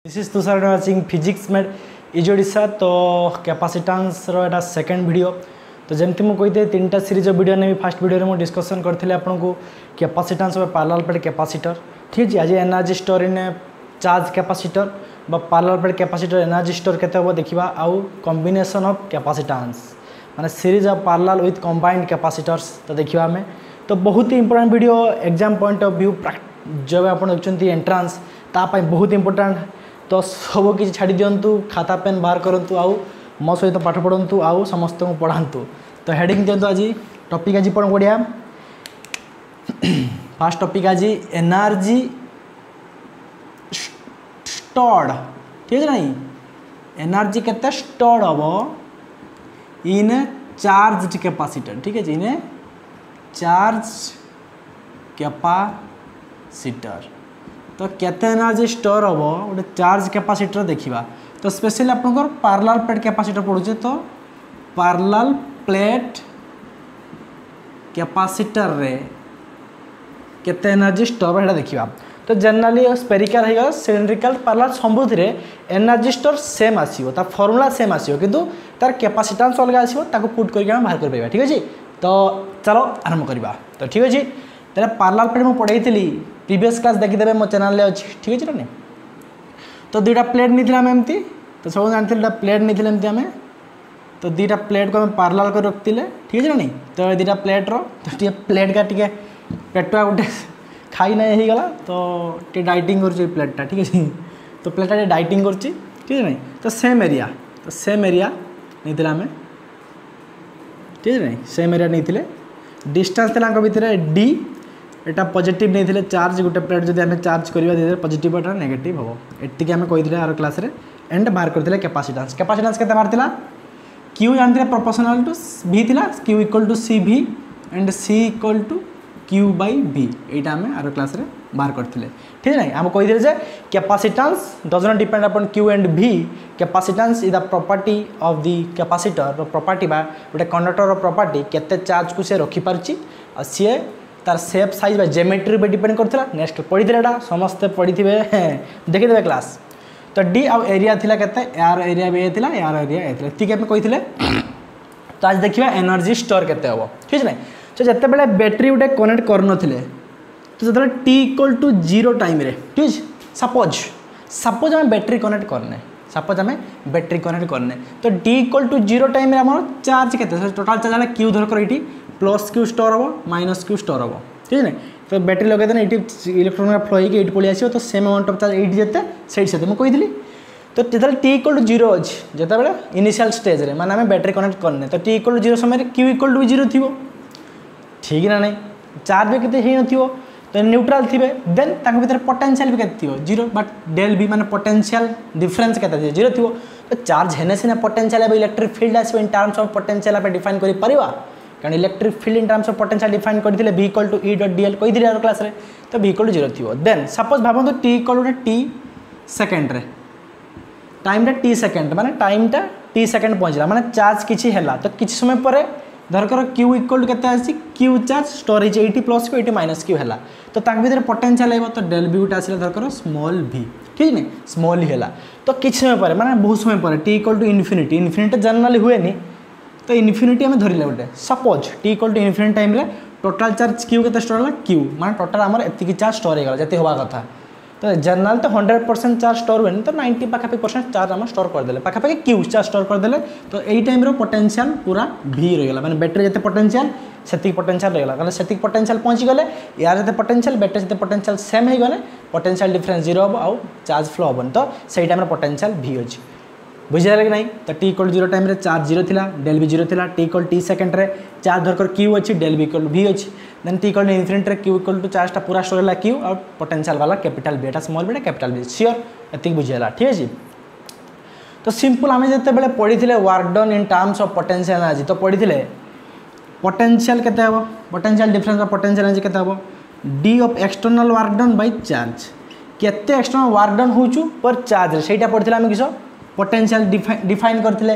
This is Tushar watching physics made is Odisha. तो capacitance row second video. तो जमती मुझे कही तीन टा सीरीज वीडियो ने फास्ट वीडियो में डिस्कसन करते आपको कैपेसिटेंस और पैरेलल प्लेट कैपेसिटर। ठीक है, आज energy store in charge capacitor बा parallel plate capacitor energy store केते देखा आउ कॉम्बिनेशन ऑफ कैपेसिटेंस माने series of parallel with combined capacitors तो देखा आम। तो बहुत ही important video exam point of view जब आप देखते एंट्रांस तापाई बहुत इंपोर्टेंट। तो सब किसी छाड़ी दिंतु, खाता पेन बाहर करूँ आउ मो सहित पाठ पढ़ु आउ समस्त को पढ़ातु। तो हेडिंग दिंतु आज टॉपिक आज पढ़िया। फास्ट टॉपिक आज एनर्जी स्टोर्ड। ठीक है नहीं, एनर्जी केते स्टोर्ड हम इन चार्ज कैपेसिटर। ठीक है, इन चार्ज कैपेसिटर। तो केते एनर्जी स्टोर हम गोटे चार्ज कैपेसिटर देखा। तो स्पेशली आप पैरेलल प्लेट कैपेसिटर पढ़ुचे। तो पैरेलल प्लेट कैपेसिटर रे केते एनर्जी स्टोर है देखा। तो जनरली स्पेरिकल है सिलिंड्रिकल पैरेलल सबुति एनर्जी स्टोर सेम आसो, तार फॉर्मूला सेम आसो, किंतु तार कैपेसिटेंस अलग आसो, ताको पुट करके बाहर कर पाइबा। ठीक है, तो चलो आरंभ करवा। तो ठीक है, तेरे पैरेलल प्लेट मुझे पढ़ाई प्रीवियस क्लास देखीदे मो चैनल अच्छी। ठीक है ना। तो दुईटा प्लेट नहीं एमती। तो सब जानते प्लेट नहीं एमती आम। तो दुईटा प्लेट को आम पैरेलल कर रखते। ठीक है ना। तो दुईटा प्लेट रो प्लेट का टे पेटुआ गोटे खाई ना हो गला। तो डाइटिंग कर प्लेटा। ठीक है, तो प्लेटा डाइटिंग कर। ठीक है ना। तो सेम एरिया नहीं आम। ठीक है ना, सेम एरिया नहीं डिस्टेंस भितर डी एटा पॉजिटिव नहीं चार्ज गोटे प्लेट जब आम चार्ज करवा पॉजिटिव एटा नेगेटिव हम। एटिक आम कही आर क्लास रे एंड बाहर करते कैपेसिटेंस। कैपेसिटेंस के बाहर क्यू जानते प्रोपोर्शनल टू भी थिला, Q equal to C V and C equal to Q by V. यहाँ आम आर क्लास रे बाहर करते। ठीक है ना। आम कही capacitance does not depend upon Q and V. Capacitance is the property of the capacitor property बा गोटे कंडक्टर प्रॉपर्टी केते चार्ज को से रखी पारची और सी तार सेप साइज बा ज्योमेट्री पे डिपेंड करथिला। नेक्स्ट पढ़ी समस्ते पढ़ी देखीदे क्लास। तो डी आउ एरिया थिला केते यार एरिया भी थिला यार एरिया थिला। ठीक है, कही। तो आज देखिए एनर्जी स्टोर केते हम। ठीक है। तो जिते बड़े बैटेरी गोटे कनेक्ट करन तो जो टी इक्वल टू 0 टाइम रे। ठीक है, सपोज आम बैटेरी कनेक्ट करने तो टी इक्वल टू 0 टाइम आम चार्ज के टोटाल चार्ज है क्यू धरकर ये प्लस क्यू स्टोर हम माइनस क्यू स्टोर हम। ठीक है। तो बैटेरी लगे ये इलेक्ट्रोन फ्लो होगी ये पलि आसो। तो सेम अमाउंट ऑफ चार्ज ये जिते से मुझे कही। तो जो टी इक्वल टू 0 अच्छी जिते इनिशियल स्टेज रे माने आम बैटेरी कनेक्ट करने तो टी इक्वल टू 0 समय क्यू इक्वल टू 0 थी। ठीक ना नहीं, चार्ज भी कितने हो तो न्यूट्रल थे। देन भर पोटेंशियल भी केते 0 बट डेल भी माने पोटेंशियल डिफरेंस के 0 थी। तो चार्ज है सीना पोटेंशियल इलेक्ट्रिक फील्ड आसो इन टर्म्स ऑफ पोटेंशियल आप डिफाइन कर पारिबा। कारण electric field in terms of potential define करते V equal to E dot D L कही आर क्लास रे। तो भी इक्वल टू 0 थी। देन सपोज भावतु T equal to T second रे टाइम टी सेकेंड माने टाइमटा टी सेकेंड पहुँचला माने चार्ज किसी है। तो किसी समय पर धरकर क्यू इक्वल टू के क्यू चार्ज स्टोर है 80 प्लस क्यू 80 माइनस क्यू है। तो भर पोटेंशियल है तो डेल भी गोटे आसा धरकर स्मॉल भी। ठीक है, स्मॉल ही है। तो किसी समय पर माने बहुत समय पर T equal to infinity infinity generally हुए नहीं। तो इनफिनिटी आम धरले गोटे suppose T equal to infinity time total charge Q के स्टोर है क्यू माने टोटाल आम एति चार्ज स्टोर होगा जैसे हवा कथा। तो जनरल तो 100% चार्ज स्टोर हुए तो 90 पाखापाखि चार्ज आम स्टोर करदे पाखापाखि क्यू चार्ज स्टोर करदे। तो यही टाइम पोटेंशियल पूरा भी रहीगला माने बैटेरी जिते पोटेंशियल से पोटेंशियल रहीगला कारण से पोटेंशियल पहुँची गले यार जिते पोटेंशियल बैटेरी जिते पोटेंशियल सेम हो गले पोटेंशियल डिफरेंस 0 हम आउ चार्ज फ्लो हेन। तो सही टाइम पोटेंशियल भी अच्छी बुझे कि नहीं। तो टी इक्वल 0 टाइम चार्ज 0 थिला डेल भी 0 थिला। टी इक्वल टी सेकेंड रे चार्ज धरकर क्यू अच्छी डेल भी इक्वल भी अच्छी। Then T equal infinity Q equal to चार्जटा पूरा स्टोर है क्यू और पोटेंशियल वाला कैपिटल बी एटा small V capital V sure एति बुझेगा। ठीक है। तो सिंपल आम जिते पढ़ी work done in terms of potential energy. तो पढ़ी पोटेंशियल केते हम potential difference of potential energy केते हम D of external work done by charge केते एक्सटर्नल वर्क डन होचु पर चार्ज सेटा पढ़ी आम किस पोटेंशियल डिफाइन करते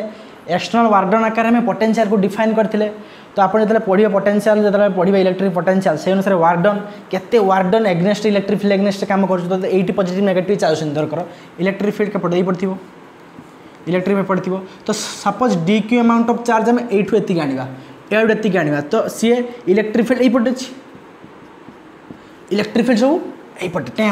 एक्सटर्नल वर्क डन आकार में पोटेंशियल को डिफाइन करते तो आप जो पढ़े पोटेंशियल जो पढ़े इलेक्ट्रिक पोटेंशियल से अनुसार वर्क डन केते work done against electric field against काम कर 80 पॉजिटिव नेगेटिव चार्ज दरकार इलेक्ट्रिक फील्ड केपटे ही पड़ो इलेक्ट्रिक में पड़ो तो suppose D Q amount of charge आम एठू एतिक आनिबा एडू एतिक आनिबा तो सी इलेक्ट्रिक फील्ड यही पटे इलेक्ट्रिक फील्ड सब यही पटे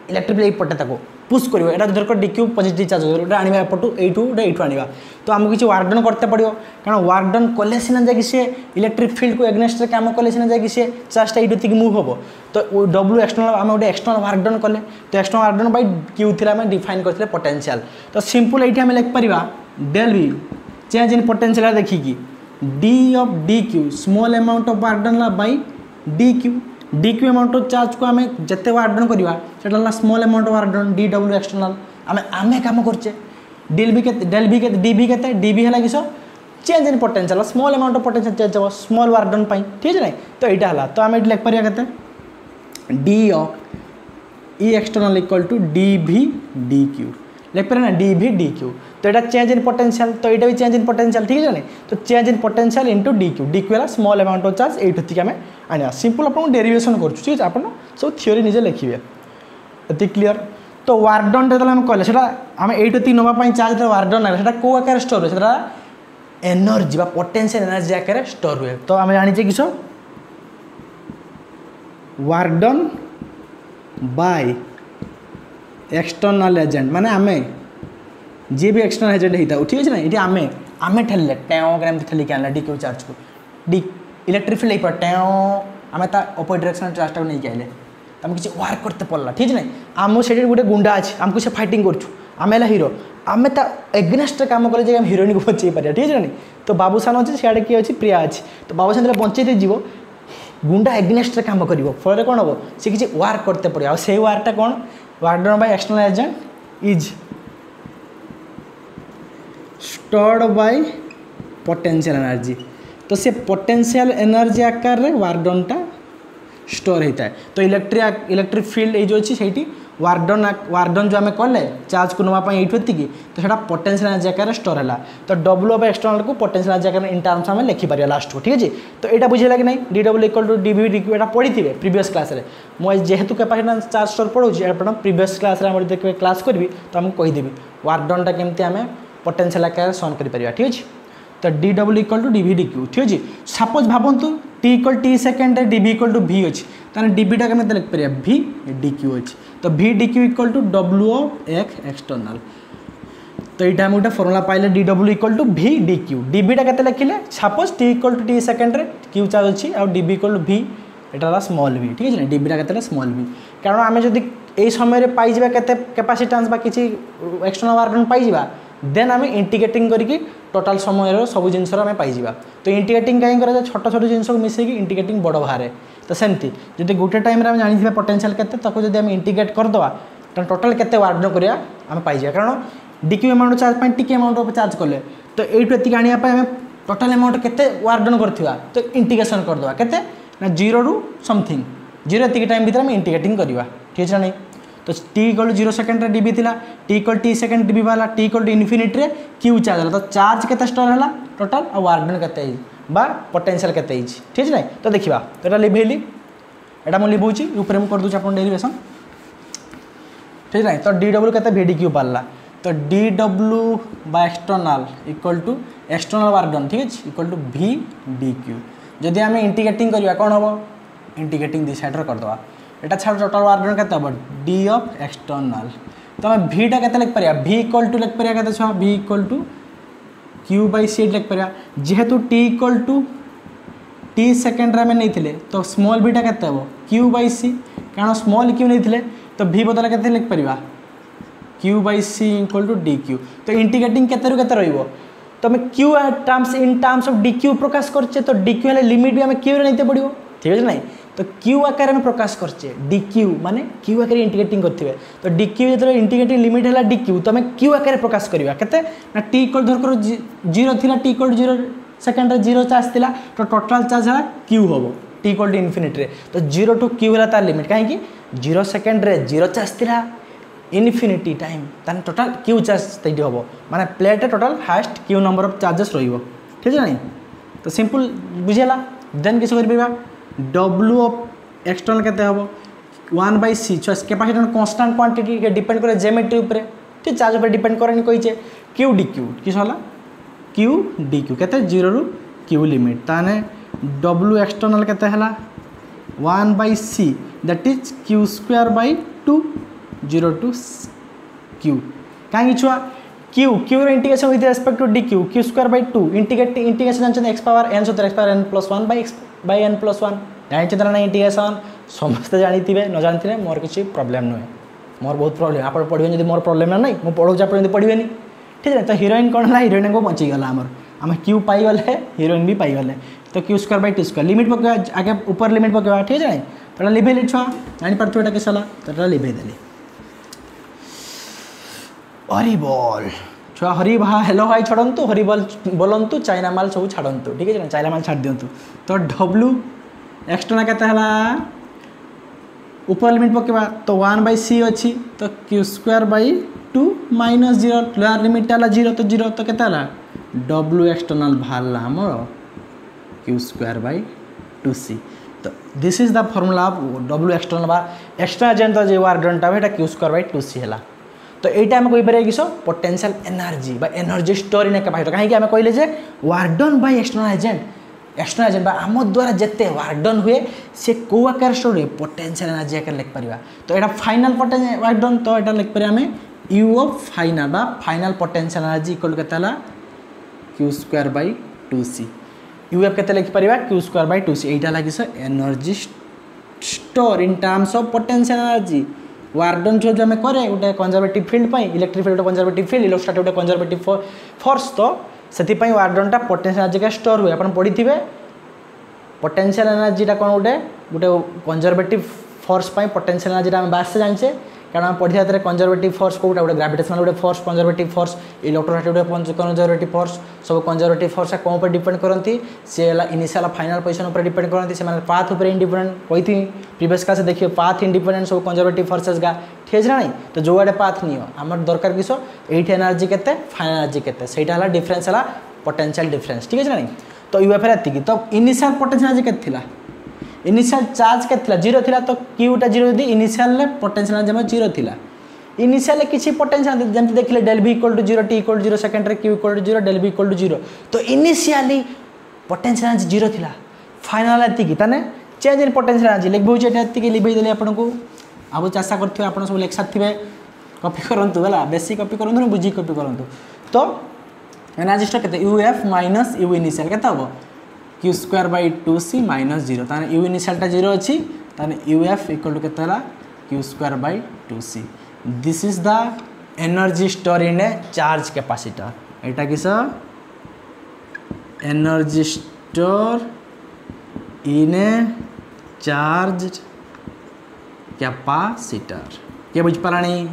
इलेक्ट्रिक फील्ड यही पटे पुश कर यहाँ दरकार डी क्यू पॉजिटिव चार्ज गोटे आने एपटू यू आने तो आमको किसी वर्क डन करते पड़ो कारण वर्क डन कले सीना जाकि सी इलेक्ट्रिक फील्ड को एग्नेस्ट काम कले सीना जाकि सी चार्जटा ये मुव हम तो डब्ल्यू एक्सटर्नल आम गोटे एक्सटर्नल वर्क डन कले तो external work done by Q थी आम डिफाइन करते पोटेंशियल तो सिंपल ये लिखिपर del V change in potential देखिकी D of D Q small amount of work done by D Q amount of charge को आम जिते वर्क डन करवा से small amount of work done D W external आम काम करचे डी भी के डी भी है किस change in potential small amount of potential change हो स्मॉल वर्क डन पाई ठीक है ना तो यहाँ है तो आम ये लिखिपर के D of E external equal to D V D Q लिखिपर ना डी भी डी क्यू तो यहाँ चेंज इन पोटेंशियल तो यहाँ भी चेंज इन पोटेंशियल ठीक है ना तो change in potential into D Q है स्मॉल अमाउंट ऑफ चार्ज ये आम आने सिंपल आपको डेरिवेशन कर ठीक है आप सब थ्योरी निजे लिखे ये क्लीयर तो वर्क डन जो आम कले आम ये नापी चार्ज जो वर्क डन है कौ आकार स्टोर हुए एनर्जी पोटेंशियल एनर्जी आकार स्टोर हुए तो आम जाने किस work done by external agent माने आमे जी भी एक्सटर्नल एजेंट होता है ठीक है ना ये आमे आमे ठेले टेम ठेलिक आना डी क्यू चार्ज को डी इलेक्ट्रिक फील्ड पर टेम आम अपोजिट डायरेक्शन चार्ज टाइम नहीं आइले आम किसी वर्क करते पड़ला ठीक है ना आम से गोटे गुंडा अच्छे आमको से फाइटिंग कर हिरो आम एग्नेस्ट काम कले हिरोइन को बचे पार ठीक है ना तो बाबूसान अच्छे सियाड़े किए अच्छी प्रिया अच्छी तो बाबूसान बंचे जीव गुंडा एग्नेस्ट काम कर फल कौन हम सी किसी वर्क करते पड़े आ से वर्कटा कौन work done by external agent is stored bye potential energy तो से पोटेंशियल एनर्जी आकार रे वर्क डनटा स्टोर होता है तो इलेक्ट्रिक फील्ड ये जो अच्छी से वर्क डन जो आम कले चार्ज को नापी ये तो सेटा पोटेंशियल एनर्जी आकार स्टोर है तो डब्ल्यू ऑफ एक्सटर्नल को पोटेंशियल एनर्जी आकार इन टर्म्स आम लिखिपर लास्ट को ठीक है तो यहाँ बुझेगा कि नहीं D W equal to D V D Q पढ़ी थे प्रीवियस क्लास रे मुझे जेहेतु कैपेसिटर चार्ज स्टोर पढ़ाऊँ आप प्रीवियस क्लास रे देखिए क्लास करी तो आमको कहीदेवी वर्क डनटा केमती आम पोटेंशियल आकार सॉल्व कर ठीक है तो D W equal to D V D Q ठीक है सपोज भावतु T equal T second D V equal to V अच्छी तो डी बीटा के लिखिपर भी डी क्यू अच्छी तो V D Q equal to W of external तो यहाँ गोटे फर्मुला पाइले D W equal to V D Q डी बीटा के लिखिले suppose T equal to T second Q charge अच्छी और डी भी इक्वल टू भी यहाँ स्मॉल भी ठीक है डी बीटा के स्मॉल भी कारण आम जब यही समय पाइबा के कैपेसिटेंस किसी एक्सटर्नल वर्क डन पाइबा देन आम इंटीग्रेटिंग करके टोटाल समय सब जिनस आम पाइबा तो इंटीग्रेटिंग कहीं कर छोट छोट जिन को मिसेक इंटीग्रेटिंग बड़ बाहर तो सेमती जब गोटे टाइम आम जानी पोटेंशियल के आम इंटीग्रेट करदे तो टोटाल के वर्क डन करा आम पाइबा कारण D Q amount charge T amount of charge कले तो ये आने आम टोटाल अमाउंट के वर्क डन करवा तो इंटीग्रेशन करदे के जीरो रु समथिंग जीरो ये टाइम भर इंटीग्रेटिंग करवा ठीक है नहीं तो T equal to 0 second D V थी T equal T second D V बाहर टी इक्वल टू इनफिनिट रे क्यू चार्ज है तो चार्ज के स्टोर है टोटाल और वर्क डन के बा पोटेंशियल के ठीक है तो देखा तो यहाँ लिभेली यहाँ मुझे लिभूची ऊपर मुझे करदे आप डेरिवेशन ठीक है तो डी डब्ल्यू के भी डी क्यू बाहर तो D W by external equal to external work done ठीक है equal to V D Q जदि आम इंटीग्रेटिंग करवा कौन हम इंटीग्रेटिंग दी साइड करदे एटा छाड़ टोटल वर्क डन के डी ऑफ एक्सटर्नल तो आम भीटा के लिखिपर भी इक्वल टू लिखिपर के V equal to Q by C लिखिपर जेहेतु T equal to T second आम नहीं तो स्मॉल भीटा के क्यू बाई सी कारण स्मॉल क्यू नहीं तो भी बदल के लिखिपर Q by C equal to D Q तो इंटीग्रेटिंग के रही तो आम Q terms in terms of D Q प्रकाश करचे तो डी क्यू लिमिट भी आम क्यू नहीं पड़ो ठीक है ना तो क्यू आकार में प्रकाश करचे डी क्यू माने क्यू आकार इंटीग्रेटिंग करथिबे तो डी क्यू जो इंटीग्रेटिंग लिमिट है डी क्यू तो आम क्यू आकार प्रकाश करवा केते ना टी इक्वल धर जीरो थी T equal 0 second zero charge थिला तो टोटल चार्ज है क्यू हम टी इक्वल टू इनफिनिट रे तो 0 टू क्यू है तार लिमिट कहीं 0 सेकेंड रे 0 चार्ज थिला इनफिनिटी टाइम तान टोटल क्यू चार्ज हम माने plate total highest Q number of charges रहिबो ठीक है नहीं तो सिंपल बुझेगा देन किस कर डब्ल्यू ऑफ एक्सटर्नल केते हम 1/c कैपेसिटर कांस्टेंट क्वांटिटी के डिपेंड करे ज्योमेट्री ऊपर ठीक चार्ज ऊपर डिपेंड करे कहीचे क्यू डी क्यू किस होला क्यू डी क्यू केते 0 रु क्यू लिमिट ताने डब्ल्यू एक्सटर्नल केते हला 1/c that is Q square by 2 0 to Q कहीं छुआ Q Q integration with respect to D Q Q square by 2 integration जानते X power N so X power N plus 1 by N plus 1 जानते ना integration समस्त जानी न जानते मोर किसी प्रॉब्लम नुहे मोर बहुत प्रॉब्लम आप पढ़े जब मोर प्रॉब्लम ना नहीं मुझे पढ़ाऊँ आप पढ़े ठीक है तो हिरोइन कौन है हिरोइन को बचीगला आमर आम क्यू पाईगले हिरोइन भी पाईगले तो Q square by 2 square limit पकड़ा आगे ऊपर लिमिट पकड़ा ठीक है तो लिभेली छुआ जापार ये किस तो लिभेदेली हरिबल छुआ हरी भा हेलो भाई छड़ू हरिबल बोलतु चाइना माल सब छाड़ू ठीक है चाइना माल छाड़ दिंतु तो डब्ल्यू एक्सटर्नल केते हला ऊपर लिमिट पकेबा तो 1/c अच्छी तो Q square by 2 minus 0 lower limit हला 0 तो 0 तो केते हला डब्ल्यू एक्सटर्नल बाहरला हमर क्यू स्क्वायर बाय 2c तो this is the formula of W external बा एक्सटर्नल एजेंट जो वर्क डनटा बेटा क्यू स्क्वायर बाय 2c हला तो यहाँ आम कहीपर किस पोटेंशियल एनर्जी बा एनर्जी स्टोर इन कैपेसिटर कहीं आम कहले जे work done by external agent आम द्वारा जिते वर्क डन हुए से कौ आकार स्टोर हुए पोटेंशियल एनर्जी आकार लिखिपर तो यहाँ फाइनल पोटेंशियल वर्क डन तो यहाँ लिखिपर आम यू ऑफ फाइनल बा फाइनल पोटेंशियल एनर्जी इक्वल के Q square by 2c U F के लिखिपर क्यू स्क्वायर बाय 2c यहाँ लगे energy store in terms of potential energy work done जो आम करे गोटे conservative field electric field conservative field electrostatic गोटे कंजर्वेटिव फोर्स तो से वर्क डनटा पोटेंशियल एनर्जी का स्टोर हुए आप पढ़ी थे पोटेंशियल एनर्जीटा कौन गोटे गोटे कंजर्वेटिव फोर्स पोटेंशियल एनर्जीटा आम बास जाने कारण आम पढ़ी था कंजर्वेटिव फोर्स कौटा गोटे ग्रेविटेशनल गोटे फोर्स कंजर्वेटिव फोर्स इलेक्ट्रोस्टैटिक गोटे कंजर्वेटिव फोर्स सब कंजर्वेटिव फोर्स कौन पर डिपेंड करती सी इनिशियल फाइनल पोजिशन पर डिपेंड करती से पाथ उपर इंडिपेंडेंट कही प्रीवियस क्लास देखिए पाथ इंडिपेंडेंट सब कंजर्वेटिव फोर्सेस गा ठीक है ना नहीं तो जो आड़े पाथ नियो आम दरकार किस ये एनर्जी के फाइनल एनर्जी के सहीटा डिफरेन्स है पोटेंशियल डिफरेन्स ठीक है ना नहीं तो यूएफ एति तो इनिशियल पोटेंशियल एनर्जी के इनिशियल चार्ज के जीरो थिला तो क्यूटा जीरो यदि इनिशियल पोटेंशियल एनर्जी 0 थिला इनिशियल किसी पोटेंशियल जमती देखिले del v equal to 0 t equal to 0 secondary q equal to 0 del v equal to 0 तो इनिशियली पोटेंशियल एनर्जी 0 थिला फाइनल एति ताने चेंज इन पोटेंशियल एनर्जी लिखबो जे एति लिखै देले आपन को अब आशा करथिबे आपन सब लेख साथिबे कॉपी करंतु हला बेसी कॉपी करंतु बुझी कॉपी करंतु तो एनर्जी स्टोर केते uf माइनस u इनिशियल केते हबो Q square by 2c minus 0 ताने u इनिशियलटा 0 अच्छी ताने uf इक्वल टू केते Q square by 2c this is the energy store in a charge capacitor एटा किस energy store in a charge capacitor के बुझ पारानी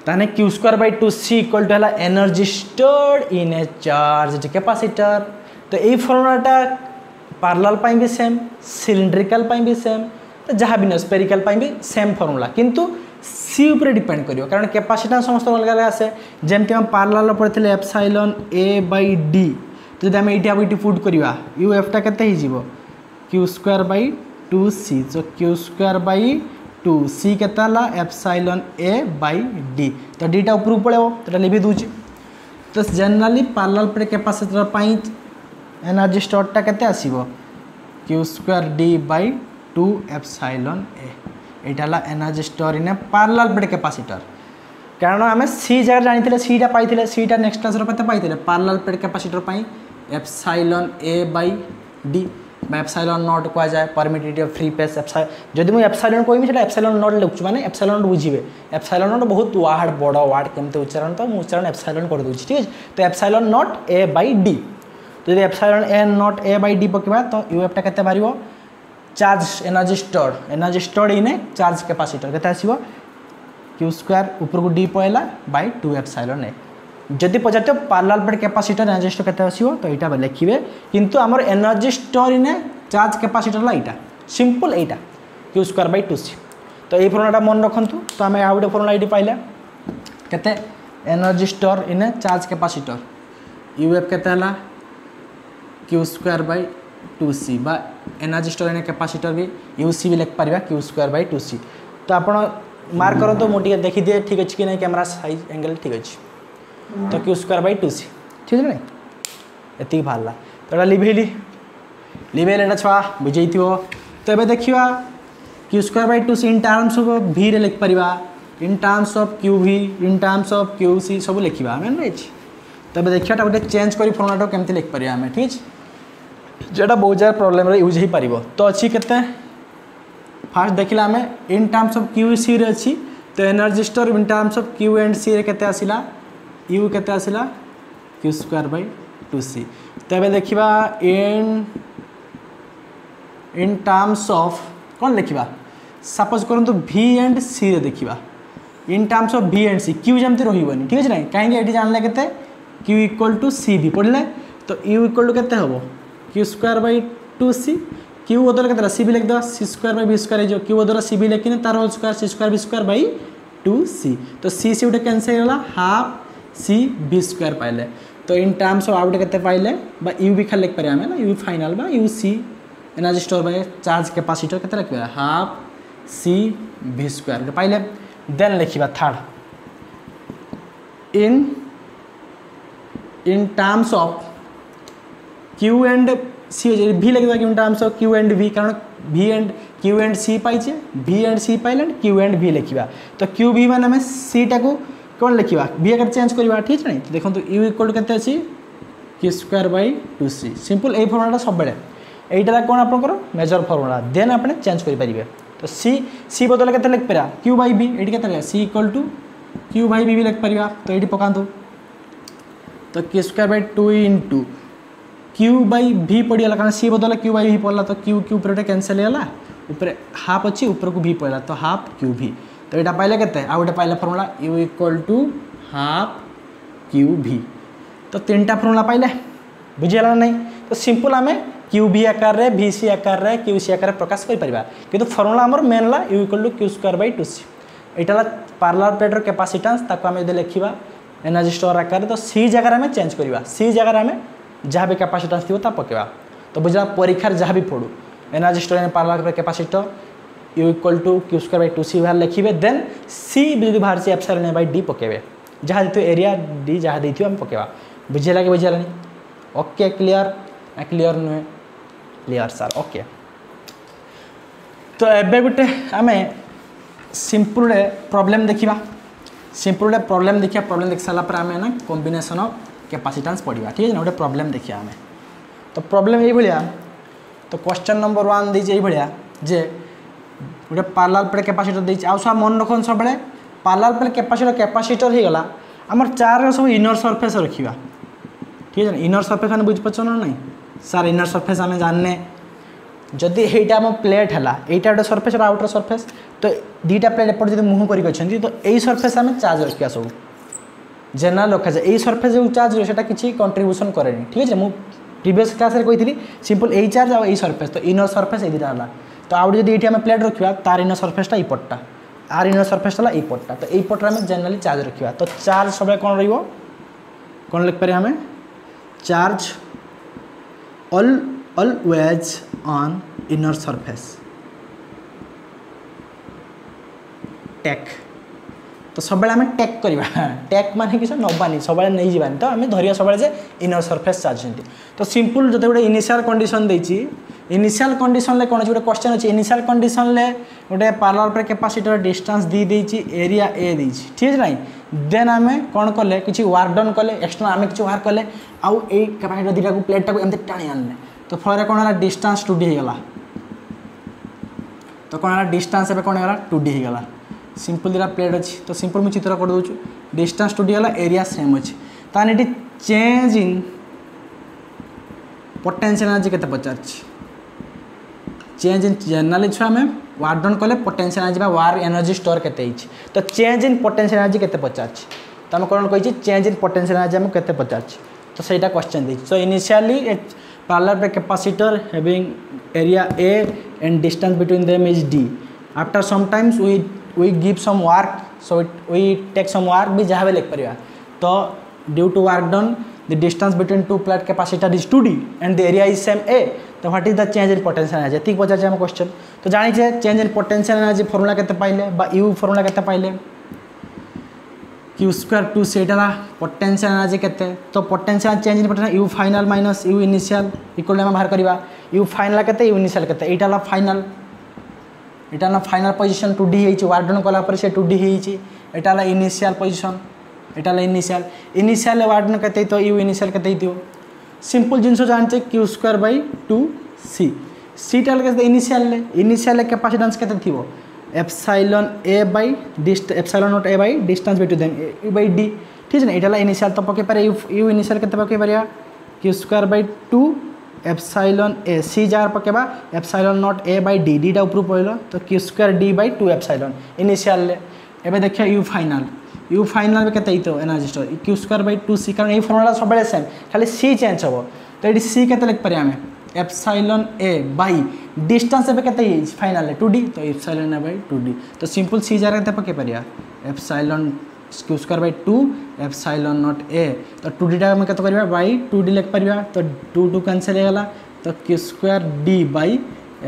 ताने Q square by 2c equal to energy store in a charge capacitor तो ये फॉर्मूलाटा parallel भी सेम सिलिंड्रिकल भी सेम तो जहाँ भी स्पेरिकल भी सेम फॉर्मूला किंतु सी उपर डिपेंड करियो कारण कैपेसिटर समस्त अलग अलग आसे जमती हम पैरेलल पढ़ते एप्सिलॉन a by d तो जब आम ये पुट करवा यू एफटा केते ही जीवो क्यू स्क्वायर बाय 2c तो क्यू स्क्वायर बाय 2c केते एप्सिलॉन a by d तो dटा ऊपर पड़ेबो तो लिखि दूची तो जनरली पैरेलल पे कैपेसिटर पाई एनर्जी स्टोरटा केते आसीबो Q square d by 2 epsilon a एटा energy store in parallel plate capacitor कारण आम सी जगह जानी सीटा पाई सीटा नेक्स्ट क्लास पाई पैरेलल प्लेट कैपेसिटर पाई epsilon a by d epsilon naught कह जाए परमिटिविटी ऑफ फ्री स्पेस जदि मुझे एप्सिलॉन कहमी से एप्सिलॉन नॉट लिखुँ माने एप्सिलॉन नॉट बुझे एप्सिलॉन नॉट बहुत वार्ड बड़ वार्ड केमती उच्चारण तो उच्चारण एप्सिलॉन कर दूँ ठीक है तो epsilon naught a by d तो जब epsilon a naught a by d पकेबा तो यूएफटा केते बारिबो charge energy store in a charge capacitor केते आसीबो क्यू स्क्वायर ऊपर को d पयला बाय 2 एप्सिलॉन a जदि पचारते parallel plate capacitor energy store केते आसीबो तो एटा लिखिबे किंतु हमर energy store in a charge capacitor ला एटा simple Etah Q square by 2c तो ये फॉर्मूलाटा मन रखंतु तो आम आ गोटे फॉर्मूला ये पाइला केते energy store in a charge capacitor UF केते हला क्यू स्क्वायर बाय 2c बा एनर्जी स्टोर इन कैपेसिटर भी यूसी भी लिख Paribas Q square by 2c। तो आपण मार्क करो तो मुझे देखी दिए ठीक अच्छे कि नहीं कैमरा साइज एंगल ठीक अच्छे तो क्यू स्क्वायर बाय 2c ठीक है नहीं ये बाहर तो लिभेली लिभेल छुआ बुझे तो ये देखा Q square by 2c in terms of v रे लिख पारिबा in terms of Q V in terms of Q C सब लिखा आम राइट। तो देखा गोटे चेंज कर फर्मुला केमती लिख पार आम ठीक जेटा बहुत जगह प्रोब्लेम यूज हो पार तो अच्छी केते फास्ट देखला आम in terms of Q C रे अच्छी तो energy store in terms of Q and C रे केते आसिला यू केते आसिला क्यू स्क्वायर बाय 2c। तो ये देखा इन टर्म्स ऑफ कौन लिखा सपोज करूँ v एंड c रे देखा इन terms of v and c q जमती रही ठीक है ना कहीं ये जानले के q इक्वल टू सी भी पढ़ले तो u इक्वल टू के हम Q square by 2c q बदल के सी भी लिखद C square by v square Q बदल सी भी लिखिने तार whole square C square v square by 2c तो c से गोटे कैंसल होगा हाफ c v स्क्वायर पाइले तो इन टर्म्स ऑफ आउट के पाइले u भी खाली लिख पारे आम ना u final u c energy store by charge capacitor के लिख हाफ c v स्क्वायर पाइले देन लिखा third in terms of q and c v लिखा इन terms of q and v कारण v and q and c पाइचे v and c पाइले q and v लिखा तो q v मान c टाक कौन लिखा v अगर चेंज करवा ठीक है देखो u इक्वल टू के अच्छी Q square by 2c simple यही फर्मुला सब यहीटा कौन आपंकर मेजर फर्मुला देन आप चेंज करेंगे तो सी बदल के लिख पारा क्यू बाई बी ये के C equal to Q by B भी लिख पारा तो ये पकातु तो Q square by 2 into Q by भी पड़गला कारण सी बदल क्यू बाई भी पड़ा तो क्यू क्यू ऊपर कैंसल होगा ऊपर हाफ अच्छी ऊपर को भी पड़ा तो हाफ क्यू भी तो यहाँ पाइले के आउ गए पाइले formula U equal to half Q V तो 3टा फर्मुला पाइले बुझीगला नहीं तो सिंपल आम क्यू भी आकार रे भी सी आकार रे क्यू सी आकार प्रकाश कर पारिबा किंतु फर्मुला हमर मेन ला U equal to Q square by 2c एटा ला पैरेलल प्लेट रो कैपेसिटेंस ताको हम यदि लिखिबा एनर्जी स्टोर आकार तो सी जगह में चेंज करवा सी जगह में जहाँ भी कैपेसिटेंस थी पकेवा तो बुझा परीक्षार जहाँ भी पढ़ू energy store in parallel capacitor U equal to Q square by 2c बाहर लिखिबे देन सी भी बाहर से एप्सिलॉन बाय d पकेबे जहाँ दी एरिया d जहाँ देथियो हम पकेवा बुझेला कि बुझेलानी ओके क्लियर क्लियर नुहे क्लियर सर ओके। तो एबे गोटे आम सिंपल प्रॉब्लम देखा सिंपल प्रॉब्लम देखिए प्रॉब्लम देख सारा आम ना कॉम्बिनेशन ऑफ कैपेसिटेंस पढ़ा ठीक है ना गोटे प्रॉब्लम देखिए आम तो प्रॉब्लम ये तो क्वेश्चन नंबर 1 दीजिए ये जे गोटे पैरेलल प्लेट कैपेसिटर देछि आउ सब मन रखन सब बेले पैरेलल प्लेट कैपेसिटर हो गला आमर चार सब इनर सरफेस रखा ठीक है इनर सरफेस मैंने बुझीपार ना नहीं सार इनर सरफेस आम जाने जदि यहीटा आम प्लेट है यहीटा गोटे सरफेस आउटर सरफेस तो दीटा प्लेट एपट जो मुँह कर तो यही सरफेस आम चार्ज रखा सब जेनराल रखा जाए यही सरफेस जो चार्ज रहा किसी कंट्रीब्यूशन करे ठीक है मुझे प्रीवियस क्लास रे कही सिंपल यही चार्ज आ यही सरफेस तो इनर सरफेस ये है तो आउ जब ये प्लेट रखा तार इनर सरफेसटा यपटा आर इनर सरफेसटा यपटा तो यपटे आम जेनराली चार्ज रखा तो चार्ज सब कौन रन लिख पारे आम charge always on inner surface टेक तो सब आम टेक करवा टेक माने कि नबानी सब नहीं जावानी तो आम धरिया सब जे इनर सरफेस चार्ज तो सिंपल जो गोटे इनिशियल कंडीशन देछि इनिशियल कंडीशन ले कौन गोटे क्वेश्चन अच्छे इनिशियल कंडीशन ले गोटे पैरेलल प्लेट कैपेसिटर डिस्टेंस दी देछि एरिया ए देछि ठीक है नहीं देन आम कौन कले किसी वर्क डन कले एक्सटर्नल आम किसी वर्क कले आउ ए कैपेसिटर दीटा को प्लेट टाक एमती टाणी आनले तो फल कौन है डिस्टेंस 2d होगा तो कौन है डिस्टेंस ए कौन है 2d होगा सिंपल दीटा प्लेट अच्छी तो सिंपल मुझे चित्र कर दूँ डिस्टेंस 2d होगा एरिया सेम अच्छी तान ये चेंज इन पोटेंशियल एनर्जी के पचार चेंज इन जनरली छुआ आम वर्क डन कले पोटेंशियल एनर्जी वार एनर्जी स्टोर के तो चेंज इन पोटेंशियल एनर्जी के पचार तो आम कौन कही चेंज इन पोटेंशियल एनर्जी आम के पचार तो सहीटा क्वेश्चन दी so initially parallel plate capacitor having area A and distance between them is D. After sometimes we give some work, so we take some work भी जहाँ भी लिख पारिबा तो due to work done the distance between two plate capacitor is 2d and the area is same a, तो what is the change in potential energy ठीक पचार हम question तो जानी change in potential energy formula केते पाइले बा u formula केते पाइले q स्क्वायर 2 सेटा पोटेंशियल एनर्जी केते तो potential change in potential u final minus u initial equal हम बाहर करबा u फाइनल केते u इनिशियल केते एटा ला फाइनल पोजीशन 2d हेची वर्क डन कला पर से 2d हेची एटा ला इनिशियल पोजीशन एटा ला इनिशियल वर्क डन केते तो u इनिशियल केते दियो सिंपल जिनस जानते q square by 2c c टा के इनिशियल कैपेसिटेंस केते थिबो epsilon a by epsilon naught a by distance between them e by d ठीक है ना एटा ला इनिशियल तो पके पारे u इनिशियल केते पके पारिया q square by 2 epsilon a c जार पकेबा epsilon naught a by d d टा ऊपर पइलो तो q square d by 2 epsilon initial ले एबे देखिया u फाइनल केते हितो energy store q square by 2c कारण ए फॉर्मूला सब बेले सेम खाली c चेंज होबो तो एडी c केते लिख पारे हमें एप्सिलॉन a बाय डिस्टेंस एबे केते फाइनल ले 2d तो एप्सिलॉन a बाय 2d तो सिंपल c जार केते पके Pariya epsilon q square by 2 epsilon naught a तो 2d टा हम केते करबा बाय 2d लिख पारिया तो 2 कैंसिल हो गला तो q square d by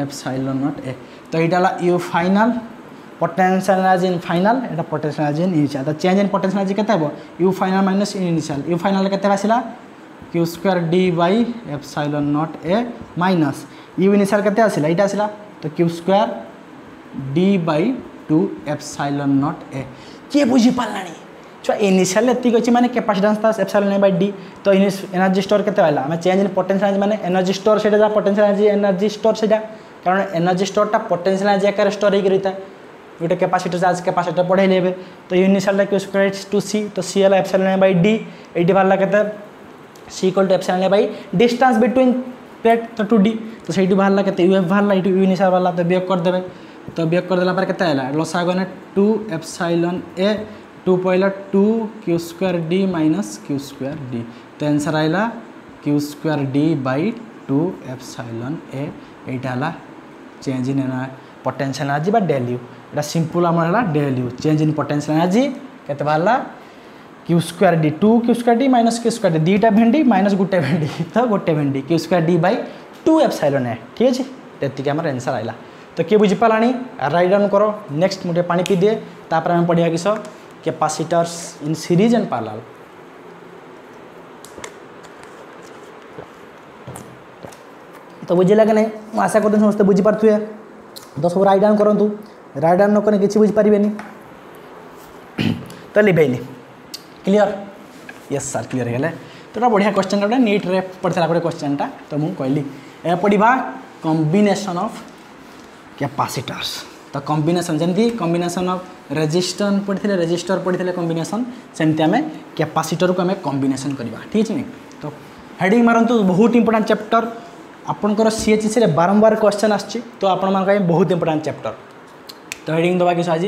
epsilon naught a तो एटा ला u final potential energy in final एटा पोटेंशियल एनर्जी इन इनिशियल तो चेंज इन पोटेंशियल एनर्जी केते हो u final minus initial u final केते आसिला q square d by epsilon naught a minus u initial केते आसिला एटा आसिला तो q square d by 2 epsilon naught a के बुझी पालानी छुआ इनिशियल एतिक अछि माने कैपेसिटेंस ता एप्सिलॉन a बाय d तो एनर्जी स्टोर केते वाला हमें चेंज इन पोटेंशियल एनर्जी माने एनर्जी स्टोर सेटा जा पोटेंशियल एनर्जी स्टोर सेटा कारण एनर्जी स्टोर टा पोटेंशियल एनर्जी आकार स्टोर हे करता गोटे कैपेसिटर चार्ज कैपेसिटर पढ़े लेबे तो इनिशियल q स्क्वायर 2c तो c वाला एप्सिलॉन a बाय d एटी वाला केते c equal to epsilon a by distance between plate तो 2d तो सेठी वाला केते u वाला इटू u इनिशियल वाला तो वियोग कर देबे तो वियोग कर देला पर केते आला लसा गने 2 एप्सिलॉन a 2 पहला 2 q square d minus q square d तो आंसर आइला q square d by 2 epsilon a एटाला चेंज इन पोटेंशियल एनर्जी बा डेल u एटा सिंपल हमर हला del u change in potential energy केते बाला q square d 2 q square d minus q square d दीटा भेंडी माइनस गुटे भेंडी तो गुटे भेंडी q square d by 2 epsilon a ठीक अछि तेतिके हमर आंसर आइला तो के बुझी पालानी राइट डाउन करो नेक्स्ट मुटे पानी पी दिए तापर हम पढ़िया किस capacitors in series and parallel तो बुझे लगे नहीं मैं आशा करते समस्त बुझी पार्थुए तो सब राइट डाउन करंतु राइट डाउन न कने किछि बुझी पारिबेनी तो लिबेनी क्लियर यस सर क्लियर गेले तो बढ़िया क्वेश्चन गोटे नीट रे पढ़ला गोटे क्वेश्चन टा तो मु कहली ए पढ़िबा कॉम्बिनेशन ऑफ कैपेसिटर्स तो कॉम्बिनेशन जमती कॉम्बिनेशन ऑफ रेजिस्टर पढ़ी कॉम्बिनेशन सेमती आम कैपेसिटर को आम कॉम्बिनेशन करवा ठीक है तो हेडिंग मारंतु बहुत इंपोर्टेंट चैप्टर आपनकर सीएचसी रे बारंबार क्वेश्चन आछि तो आपण मान बहुत इंपोर्टेंट चैप्टर तो हेडिंग दबा किस आज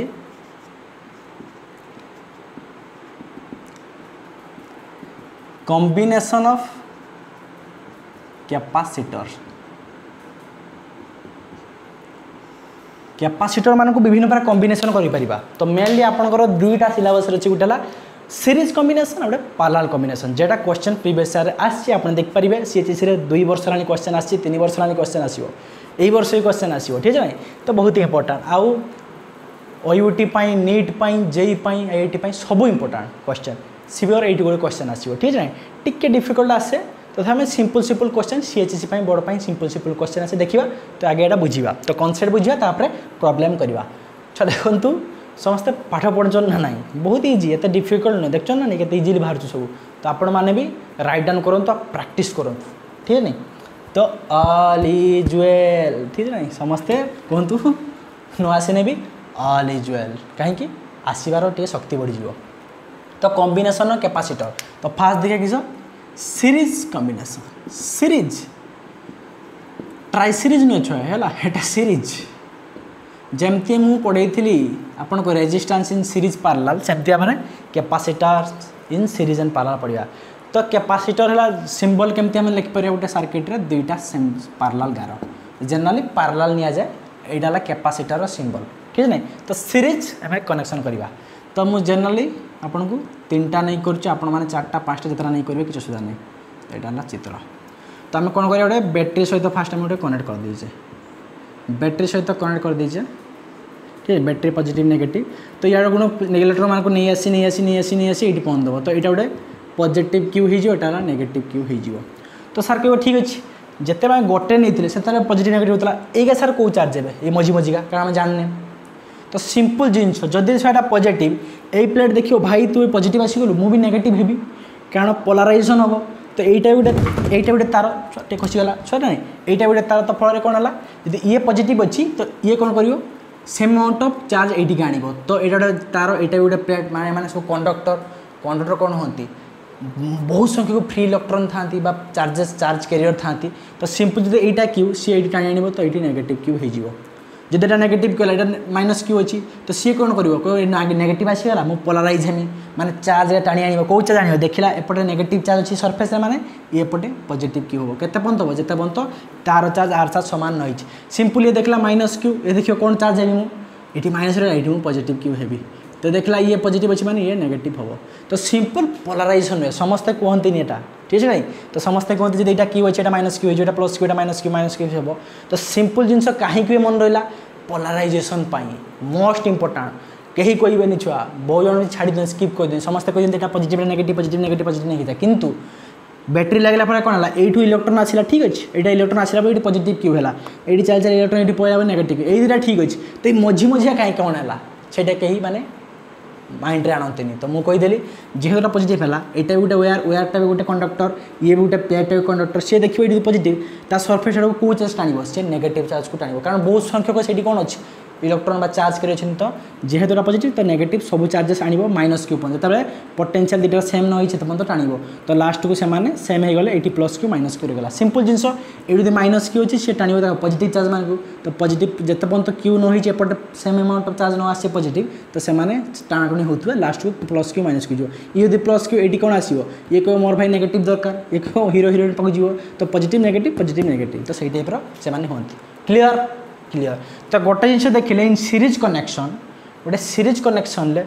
कॉम्बिनेशन ऑफ कैपेसिटर मान को विभिन्न प्रकार कॉम्बिनेशन करि परिबा तो मेनली आपनकर दुईटा सिलेबस रछि गुटेला सीरीज कॉम्बिनेशन और पैरेलल कॉम्बिनेशन जेटा क्वेश्चन प्रीवियस ईयर आछि आपण देख परिबे सीएचसी रे 2 वर्ष लानी क्वेश्चन आछि 3 वर्ष लानी क्वेश्चन आसीबो एई वर्ष ही क्वेश्चन आसीबो ठीक है तो बहुत ही इंपोर्टेंट आउ ओयूटी पाई नीट पाई जेई पाई आईआईटी पाई सब इंपोर्टेंट क्वेश्चन सिवियर 8 गोटे क्वेश्चन आसीबो ठीक है टिके डिफिकल्ट आसे तो हमें सिंपल क्वेश्चन सीएचसी पाई बड़ पाई सिंपल क्वेश्चन आसे देखिबा तो आगे एटा बुझिबा तो कॉन्सेप्ट बुझिबा तापर प्रॉब्लम करबा अच्छा देखंतु समस्त पाठ पढ़न ना नहीं बहुत इजी एत डिफिकल्ट नहीं देखो ना नहीं केते इजीली बाहर सब तो आपण मैंने भी राइट डाउन करूँ प्रैक्टिस करूँ ठीक है नहीं तो ऑल इज वेल ठीक है नहीं समस्ते कहतु न आसने भी ऑल इज वेल कहीं आसबार टे शक्ति बढ़ जाव तो कॉम्बिनेशन कैपेसिटर तो फास्ट देखिए किस series combination series tri series नुहे छुआ है सीरीज जमती मु पढ़ई थी आपन को रेजिस्टेंस इन सीरीज पैरेलल सेमती आम capacitor in series and parallel पढ़ा तो कैपेसिटर है सिंबल केमती आम लिखिपर गोटे सर्किट रे दुईटा पैरेलल गार जनरली पैरेलल नि जाए यहाँ कैपेसिटर सिंबल ठीक है नहीं तो सीरीज आम कनेक्शन करवा तो मुझे जनरली आपन को 3टा नहीं करुच्चे आपण मैंने 4टा 5टा जितना नहीं करेंगे किसी असुविधा नहीं। यहाँ है चित्र। तो आम कौन करा गोटे बैटेरी सहित फास्ट आम गोटे कनेक्ट कर दीचे बैटेरी सहित कनेक्ट कर दीचे ठीक है बैटेरी पॉजिटिव नेगेटिव। तो यार गुण इलेक्ट्रॉन मान को नहीं आसी ये पहुँचदेव तो यहाँ गोटे पॉजिटिव क्यू होता नेगेटिव क्यू हो। तो सार कह ठीक अच्छे जिते गोटे नहीं से पॉजिटिव नेगेटिव होता है सार कौ चार्ज है ये मझी मझिका कारण आम जानने। तो सिंपल जिनस जदि से पॉजिटिव यही प्लेट देखियो भाई तू पॉजिटिव आसीगलु मु भी नेगेटिव हेबी कारण पोलाराइजेशन हम। तो यहीटा गोटे तार खसीगला सर ना यहीटा गोटे तार। तो फल कौन है यदि ये पॉजिटिव अच्छी तो ये कौन कर सेम अमाउंट ऑफ चार्ज ये आण। तो यहाँ गोटे तार यहाँ गोटे प्लेट माने सब कंडक्टर कौन होती बहुत संख्यक फ्री इलेक्ट्रॉन था चार्ज कैरियर था। तो सिंपल जो यहाँ क्यू सी ये टाणी आण तो ये नेगेटिव क्यू हो। जब यहाँ नेगेटिव कहला यहाँ माइनस क्यू अच्छी तो सी कौन कर नेगेटिव आसीगला मु पोलाराइज हेमी माने चार्ज टाणी आण कौ चार्ज आण देखला एपटे नेगेटिव चार्ज अच्छी सरफेस माने एपटे पॉजिटिव क्यू हो केते पर्यंत हम जिते पर्यंत तार चार्ज आर चार्ज सामान नहीं। सिंपल ये देखला माइनस क्यू ये देखियो कौन चार्ज हेबी मुझे माइनस ये मु पॉजिटिव क्यू हेबी। तो देखला ये पॉजिटिव अच्छी माने ये नेगेटिव हम। तो सिंपल पोलाराइजेशन हुए समस्ते कहते यहाँ ठीक है नहीं। तो समस्ते कहते जब यहाँ क्यू अच्छे माइनस क्यू हो प्लस क्यू माइनस क्यू हम। तो सिंपल जिनस कहीं मन रहा पोलाराइजेशन मोस्ट इंपोर्टाट कहीं कहबे छुआ बहुत जन छाड़ी स्किप कर समस्ते कहते पॉजिटिव नेगेटिव नहीं किंतु बैटेरी लगला कौन है यू इलेक्ट्रॉन आसला ठीक अच्छे यहाँ इलेक्ट्रॉन आसला ये पॉजिटिव क्यू है ये 4 इलेक्ट्रॉन ये पड़ा नेगेटिव ये दुटा ठीक अच्छे। तो ये मझी मझिया कहीं कौन है से कहीं माने माइंड रे आनते तो मुझे कहीदेली जेहेतुटा पॉजिटिव है यहाँ गोटे वेयर गोटे कंडक्टर ये भी गोटे पेयर कंडक्टर सी देखिए ये पॉजिटिव ता सरफेस आड़ कौ चार्ज टाण से नेगेटिव चार्ज को टाण कारण बहुत संख्यक से कौन अच्छे इलेक्ट्रॉन बा चार्ज कर। तो जेहेतुटा पॉजिटिव तो नेगेटिव सब चार्जेस आण माइनस क्यू पॉइंट जो पोटेंशियल दुटा सेम न होते तो टाण। तो लास्ट को से सेम हो गले ये प्लस क्यू माइनस क्यू रहा सिंपल जिनस ये माइनस क्यू अच्छी सी टाण पॉजिटिव चार्ज मान को। तो पॉजिटिव जिते पर्यंत क्यू न होपटे सेम अमाउंट ऑफ चार्ज न आसे पॉजिटिव तो से टाणाटुणी होते लास्ट को प्लस क्यू माइनस क्यू ये जो प्लस क्यू ये कौन आसो ये कह मोर भाई नेगेटिव दरकार ये कह हिरो हिरोइन पाक जीव। तो पॉजिटिव नेगेटिव तो सही टाइप से होती क्लीयर क्लीयर। तो गोटे जिन देखिले इन सीरीज कनेक्शन गोटे सीरीज कनेक्शन ले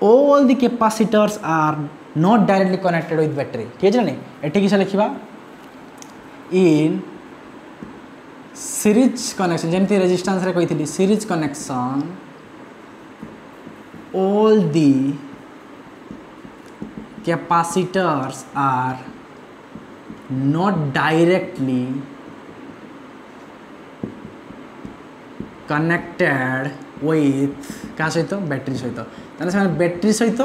all the capacitors are not directly connected with battery ठीक है नहीं। एटी किस लिखा इन सीरीज कनेक्शन जमी रेजिस्टेंस रे कही series connection all the capacitors are not directly connected with क्या सहित बैटेरी सहित से बैटेरी सहित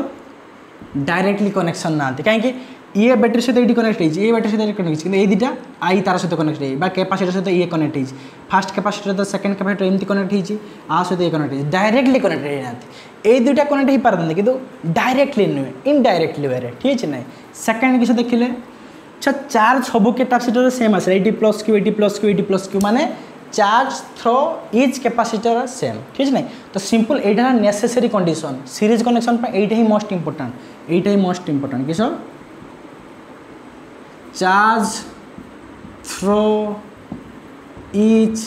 डायरेक्टली कनेक्शन ना कहीं ये बैटेरी सहित ये कनेक्ट ये बैटेरी सहित कनेक्ट ये दुटा आई तार सहित कनेक्ट है कैपेसिटर सहित ये कनेक्ट है फास्ट कैपेसिटर तो सेकंड कैपेसिटर एमती कनेक्ट होती आ सहित ये कनेक्ट है डायरेक्टली कनेक्ट होना ये दुटा कनेक्ट हो पारती कि डायरेक्टली नुहे इनडायरेक्टली वे ठीक है ना। सेकेंड किस देखिले अच्छा चार्ज सब कैपेसिटर सेम आसे 80 प्लस क्यू माने charge through each capacitor same ठीक है ना। तो सिंपल यहाँ नेसेसरी कंडीशन सीरीज कनेक्शन पर ही मोस्ट इंपोर्टेंट किस charge through each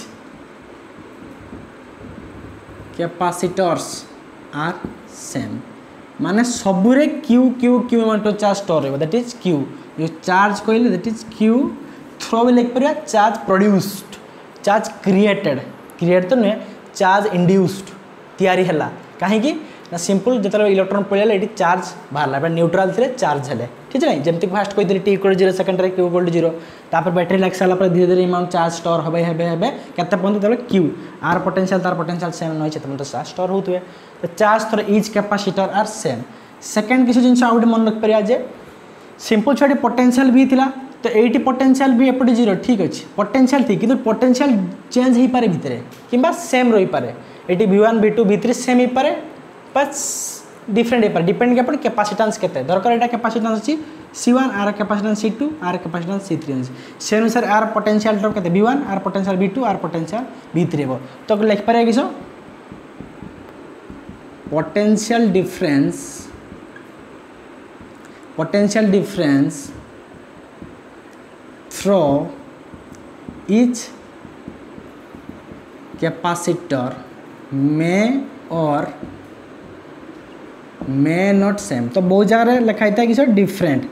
capacitors are same माने सबुरे Q Q Q amount of charge store हो दैट इज क्यू जो चार्ज कहले दैट इज क्यू थ्रो भी लिख पार चार्ज प्रोड्यूस्ड चार्ज क्रिएट तो नुहे चार्ज इंड्यूस्ड तैयारी है कहीं ना सिंपल जो इलेक्ट्रॉन पड़े ये चार्ज बाहर न्यूट्रल थे चार्ज है ठीक है जमी फास्ट कही T equal 0 second Q equal 0 तापर बैटेरी लग सारा धीरे धीरे अमाउंट चार्ज स्टोर हे केते पर्यंत क्यू आर पोटेंशियल तार पोटेंशियल सेम नई तो चार्ज स्टोर होते तो चार्ज थोड़ा इच कैपेसिटर आर सेम। सेकेंड किसी जिन आउट मन रख पारे सिंपल छुआ पोटेंशियल भी था तो ये पोटेंशियल भी एपटे 0 ठीक अच्छे पोटेंशियल थी कि पोटेंशियल चेंज हो पारे भितर कि सेम रही पारे ये V1 V2 V3 सेम हो पारे बस डिफरेंट हो पारे डिपेंड कर कैपेसिटेंस केते दरकार यहाँ कैपेसिटेंस अच्छी C1 are capacitance C2 are capacitance C3 से अनुसार आर पोटेंशियल ड्रॉप केते V1 are potential V2 are potential V3 हो तो लिख पारे किस potential difference through each capacitor may or may not same तो बहुत जगह लिखाई था किस डिफरेंट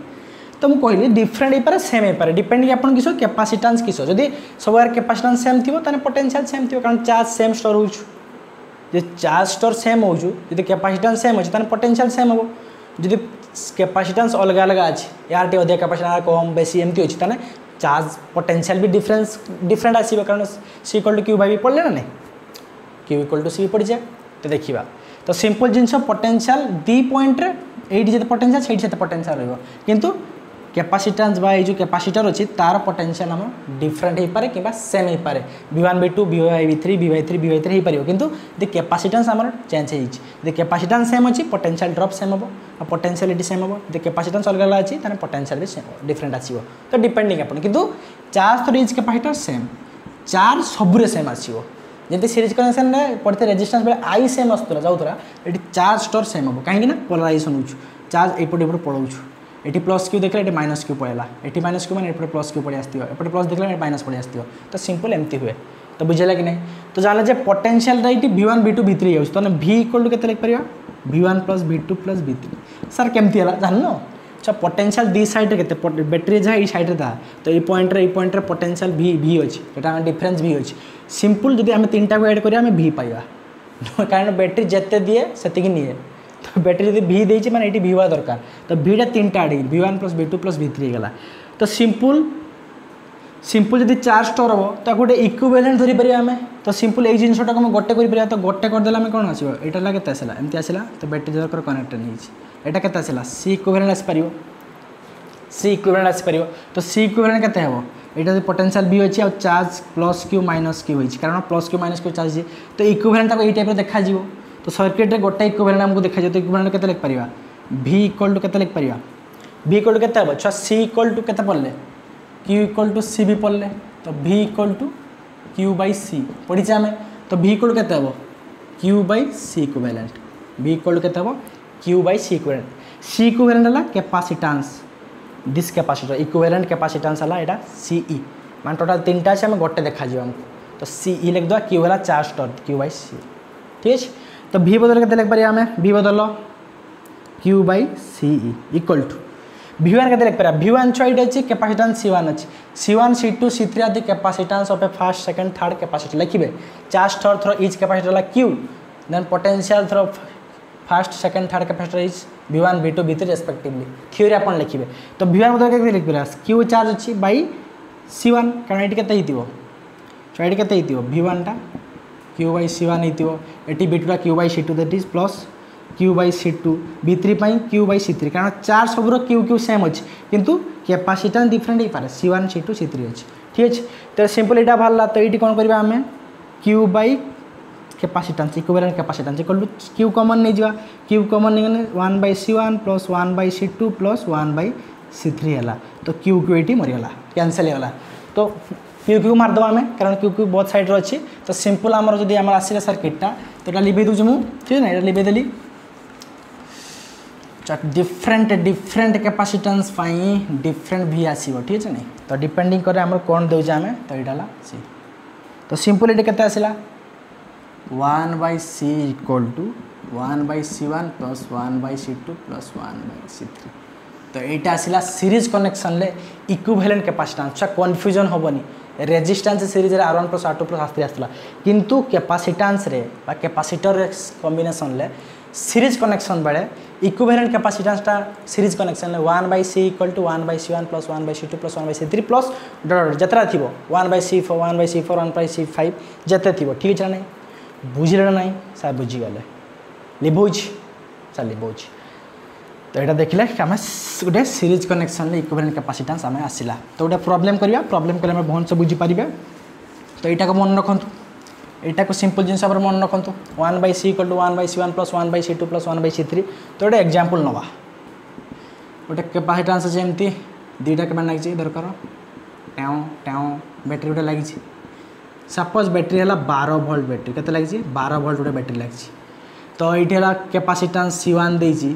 तो मुझे कहली डिफरेंट हो पारे सेम हो पारे डिपेंडिंग अपन किस कैपेसिटेंस किस जदि सब कैपेसिटेंस सेम थी तो पोटेंशियल सेम थी कारण चार्ज सेम स्टोर हो चार्ज स्टोर सेम हो कैपेसिटेंस सेम अच्छे पोटेंशियल सेम हम जदि कैपेसिटेंस अलग अलग अच्छे यार अधिक कैपेसिटेंस कम बेसी एमती अच्छी ताने चार्ज पोटेंशियल भी डिफरेंट आसो कारण सी इक्वल टू क्यू बाई पढ़ले ना नहीं क्यू इक्वल टू सी पड़ जाए तो देखा तो simple genus potential the point ये जो पोटेंशियल से पोटेंशियल रु कैपेसिटेंस जो कैपेसिटर अच्छी तार पोटेंशियल हम डिफरेंट हो पारे कि सेम हो पारे V1 V2 V3 V3 V3 हो पार किंतु यदि कैपेसिटेंस आम चेंज हो कैपेसिटेंस सेम अच्छी पोटेंशियल ड्रॉप सेम हम और पोटेंशियल सेम हम यदि कैपेसिटेंस अलग अलग अच्छी तो पोटेंशियल भी सेम डिफरेंट आसो तो डिपेंडिंग अपन किंतु चार्ज तो इज कैपेसिटर सेम चार्ज सबुरे सेम आसो जब सीरीज कनेक्शन में पड़ते रेजिस्टेंस बेले आई सेम आसूला जाऊला ये चार्ज स्टोर सेम हम कहीं पोलराइजेशन हो चार्ज एपटे पलाऊ ये प्लस क्यू देखले ये माइनस क्यू पड़ेगा ये माइनस क्यू मैंने प्लस क्यू पड़े आसो एपटे प्लस देखले माइनस पड़े आसो तो सिंपल एमती हुए तो बुझेगा कि नहीं तो जान जे पोटेंशियल ये V1 V2 V3 हो तो V इक्वल टू के लिखिपर V1 plus V2 plus V3 sir केमती है जान अच्छा पोटेंशियल दी साइड के बैटेरी जहाँ ये साइड था तो ये पॉइंट पोटेंशियल V अच्छी डिफरेन्स V अच्छी सिंपल जब आम तीन टाइम एड करें V पाइबा कारण बैटेरी जिते दिए से निए तो बैटेरी जब V देती मैंने ये V हुआ दरकार तो Vटा तीन टा add V1 plus V2 plus V3 गला तो सिंपल जब चार्ज स्टोर हम तो गोटे इक्विवेलेंट धरी पारे आम तो सिंपल ये जिनटा को गोटे कर तो गोटे करदे आम कौन आसो यहाँ के आसला एमती आसला तो बैटेरी दरकार कनेक्ट नहीं यहाँ के आसला सी इक्विवेलेंट आसपार सी इक्विवेलेंट आसपार तो सी इक्विवेलेंट केते हम यहाँ पोटेंशियल भी अच्छी और charge plus Q minus Q होती कारण plus Q minus Q charge तो इक्विवेलेंट ये टाइप देखा तो सर्किट गोटे इक्विवेलेंट आमको देखा तो इक्विवेलेंट केते लिखिपर V इक्वल टू केते लिखिपर V इक्वल टू केते हम छुआ C इक्वल टू केते पढ़ले Q इक्वल टू C भी पढ़ले तो V equal to Q by C पढ़ीचे आम तो V इक्वल टू केते हम Q by C equivalent V equal to केते हम Q by C equivalent C equivalent है capacitance this capacitor equivalent capacitance है यहाँ CE मान टोटाल तीन टा अच्छे आम गोटे देखा आमको तो CE लिखिद Q है charge store Q by C ठीक है तो V बदल के लिखिपर आम V बदल Q by CE equal to V1 के लिखिपर V1 छुआ ये अच्छी कैपेसिटेंस C1 अच्छी C1 C2 C3 आदि capacitance of a first second third capacitor लिखिए charge store through each capacitor Q then potential through first second third capacitor is V1 V2 V3 respectively theory अपन लिखिए तो V1 बदल के लिखिपर Q charge अच्छी by C1 कारण ये केते ये केते V1 टा Q बाई C1 ये V2 टा Q by C2 that is plus Q by C2 V3 pi Q by C3 कारण चार्ज सबूर Q सेम अच्छे किंतु कैपेसिटेंस डिफरेंट हो पारे C1 C2 C3 अच्छे ठीक है तो सिंपल यहाँ बाहर तो ये कौन करवा आम Q by capacitance equivalent capacitance equal to Q common नहीं जावा Q कॉमन नहीं 1 by C1 plus 1 by C2 plus 1 by C3 है तो Q ये मरीगला कैनसल होगा तो Q मारदेव आम कारण Q बहुत साइड अच्छी तो सिंपल आमर जब आम आसला सर्किटा तो यहाँ लिभे दूँ मुझे ठीक है ना यहाँ लिभेदेली डिफरेंट कैपेसिटेंस डिफरेंट V आसो ठीक है नहीं तो डिपेंडिंग करे आम कौन दे आम तो यहाँ सी तो सिंपल ये के आसला 1 by C equal to 1 by C1 plus 1 by C2 plus 1 by C3 तो यहाँ आसला सीरीज कनेक्शन ले इक्विवेलेंट कैपेसिटेंस कन्फ्यूजन हेनी resistance series R1 plus R2 plus R3 आसला किंतु कैपेसिटेंस रे बा कैपेसिटर कॉम्बिनेशन ले सीरीज कनेक्शन बेले इक्विवेलेंट कैपेसिटेंसटा series connection 1 by C equal to 1 by C1 plus 1 by C2 plus 1 by C3 plus जतरा थी 1 by C4 1 by C4 1 by C5 जते थी ठीक है ना बुझे ना सार बुझीगले लिभौच सर लिभौच तो यहाँ देखिले आम गोटे सीरीज कनेक्शन इक्विवेलेंट कैपेसिटेंस आम आसला तो गोटे प्रॉब्लम करवा प्रॉब्लम कले आम भलसे बुझीपारे तो यहाँ को मन रखु यहाँ को सिंपल जिन मन रखु 1 by C equal to 1 by C1 plus 1 by C2 plus 1 by C3 तो गोटे एग्जांपल नवा गोटे कैपेसिटेंस अच्छे एमती दुईटा कैपेसिटेंस लगी दरकार टाँव टाँव बैटेरी गोटे लगी सपोज बैटेरी है 12 वोल्ट बैटेरी केते लगी 12 वोल्ट गोटे बैटेरी लगी तो ये कैपेसिटेंस C1 देती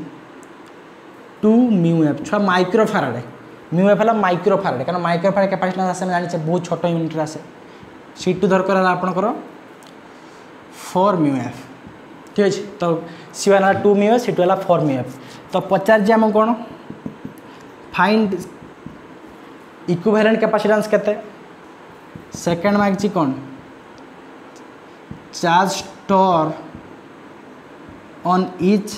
2 μF छुआ माइक्रोफाराड μF है माइक्रोफाराड कारण माइक्रोफाराड कैपेसिटेंस आसे जानी बहुत छोट यूनिट आसे C2 दरकार आपणकर 4 μF ठीक अच्छे। तो C1 है 2 μF, C2 है 4 μF। तो पचार आम कौन फाइंड इक्विवेलेंट कैपेसिटेंस केते। सेकंड मांगी कौन charge store on each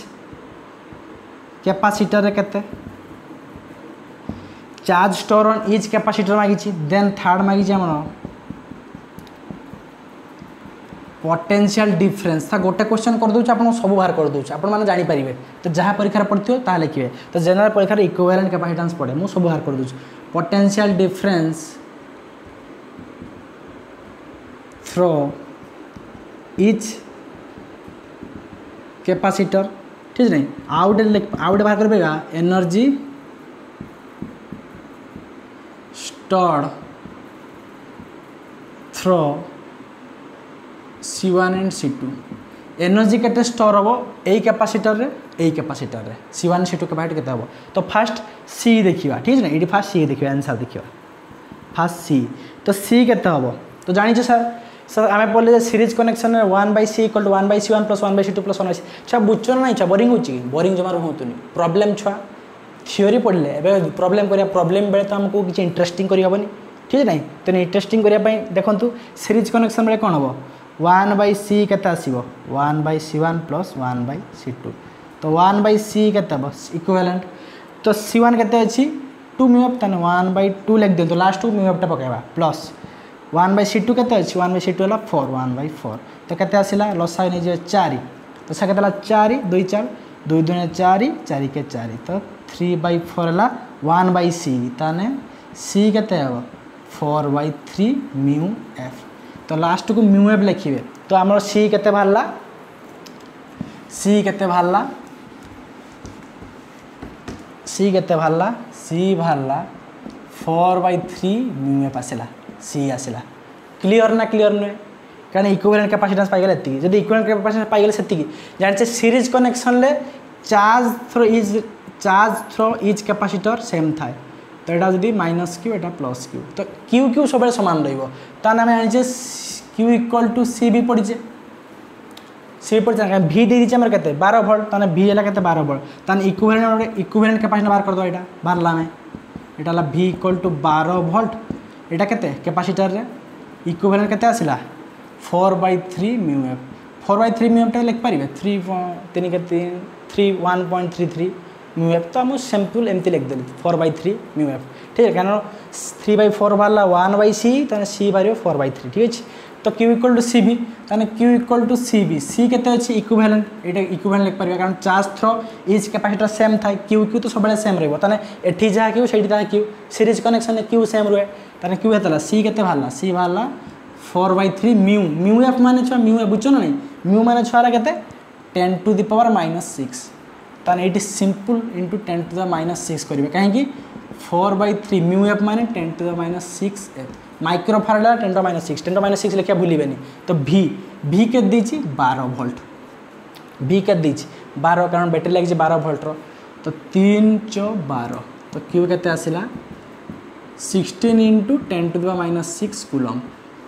capacitor रे केते, charge store on each capacitor मांगी। देन थर्ड मांगी आम पोटेंशियल डिफरेंस। था गोटे क्वेश्चन कर दूँ आपको सब बाहर कर दूँ आपने जानीपारे। तो जहाँ परीक्षा पड़ो ता लिखे। तो जनरल परीक्षा इक्विवेलेंट कैपेसिटेंस पड़े मुझे सब बाहर कर दूँ। Potential difference through each capacitor, ठीक नहीं। आउटे बाहर कर energy stored through C1 and C2। Energy केते स्टोर हम यही कैपेसिटर रे, यही कैपेसिटर रे C1 C2 कैपेसिटी केते हम। तो फास्ट C देखिए, ठीक है। ये फास्ट C देखिए, आंसर देखिए फास्ट C। तो C केते हम तो जानी सर आम पढ़ले series connection 1/C = 1/C1 + 1/C2 + 1/C। छुआ बुझ ना छुआ बोरिंग हो बोरिंग जमार हूँ प्रॉब्लम छुआ थियोरी पढ़ले एवं प्रॉब्लम करिया प्रॉब्लम बेले तो हमको किसी इंटरेस्टिंग करहबनी, ठीक है। तो इंटरेस्टिंग करने देखो सीरीज कनेक्शन बेले कौन हम 1/C केते आसीबो 1/C1 + 1/C2। तो 1/C केते हम इक्विवेलेंट। तो C1 केते अछि 2 μF, तने 1/2 लिख दियो। लास्ट को μF टा पकेबा प्लस 1/C2 केते अछि 1/C2 है 4 1/4। तो केते आसिला लसाई नहीं 4। तो से केते 4 2 4 2 2 4 4 के 4। तो 3/4 है 1/C। ताने C केते हम 4/3 μF। तो लास्ट को μF लिखिए। तो आमर C केते बाहरला C केते बाहरला C केते बाहरला C बाहरला 4/3 μF आसिला C आसिला। क्लियर ना क्लियर नुहे कारण इक्विवेलेंट कैपेसिटेंस पाइगले एति। जदि इक्विवेलेंट कैपेसिटेंस पाइगले सेति जानिचे सीरीज कनेक्शन ले charge through each capacitor same थाए। तो यहाँ जदि -Q एटा +Q तो Q सब सामान रहिबो। ताने आमे जानिचे Q = C भी पड़ीचे C पड़ीचे V दे दीचे हमर केते 12 वोल्ट। ताने V हला केते 12 वोल्ट। ताने इक्विवेलेंट कैपेसिटेंस बाहर कर दो। एटा बाहरला में एटा हला V = 12 वोल्ट। एटा केते कैपेसिटर रे इक्विवेलेंट केते आसिला 4/3 μF। 4/3 μF टा लिख पारिबे 3 के 3 1.33 μF। तो हम सिंपल एमती लिख देली 4/3 μF, ठीक है। कारण 3/4 बाहरला 1/C ताने C बाहर 4/3, ठीक है। तो Q = CB ताने Q = CB। C केते अछि इक्विवेलेंट। एटा इक्विवेलेंट लिख पारिबे कारण charge through each capacitor same थाए। Q तो सब सेम रहइबो। ताने एठी जहा Q सेठी जहा Q सीरीज कनेक्शन में Q सेम रहे। ताने Q हेतला C केते बाहरला C बाहरला 4/3 μF माने छ μF बुझो ना नहीं μ माने छरा केते 10⁻⁻6। ताने इट सिंपल इंटू 10⁻⁻6 करिवे काहे 4/3 μF माने 10⁻⁶ माइक्रोफारेड 10⁻⁶। 10⁻⁶ लिखिया भूलिबेनी। तो V के दीची 12 वोल्ट। V के दीची 12 कारण बैटरी लगी 12 वोल्ट रो। तो 3 × 12 तो Q केते आसिला 16 × 10⁻⁶ कूलम।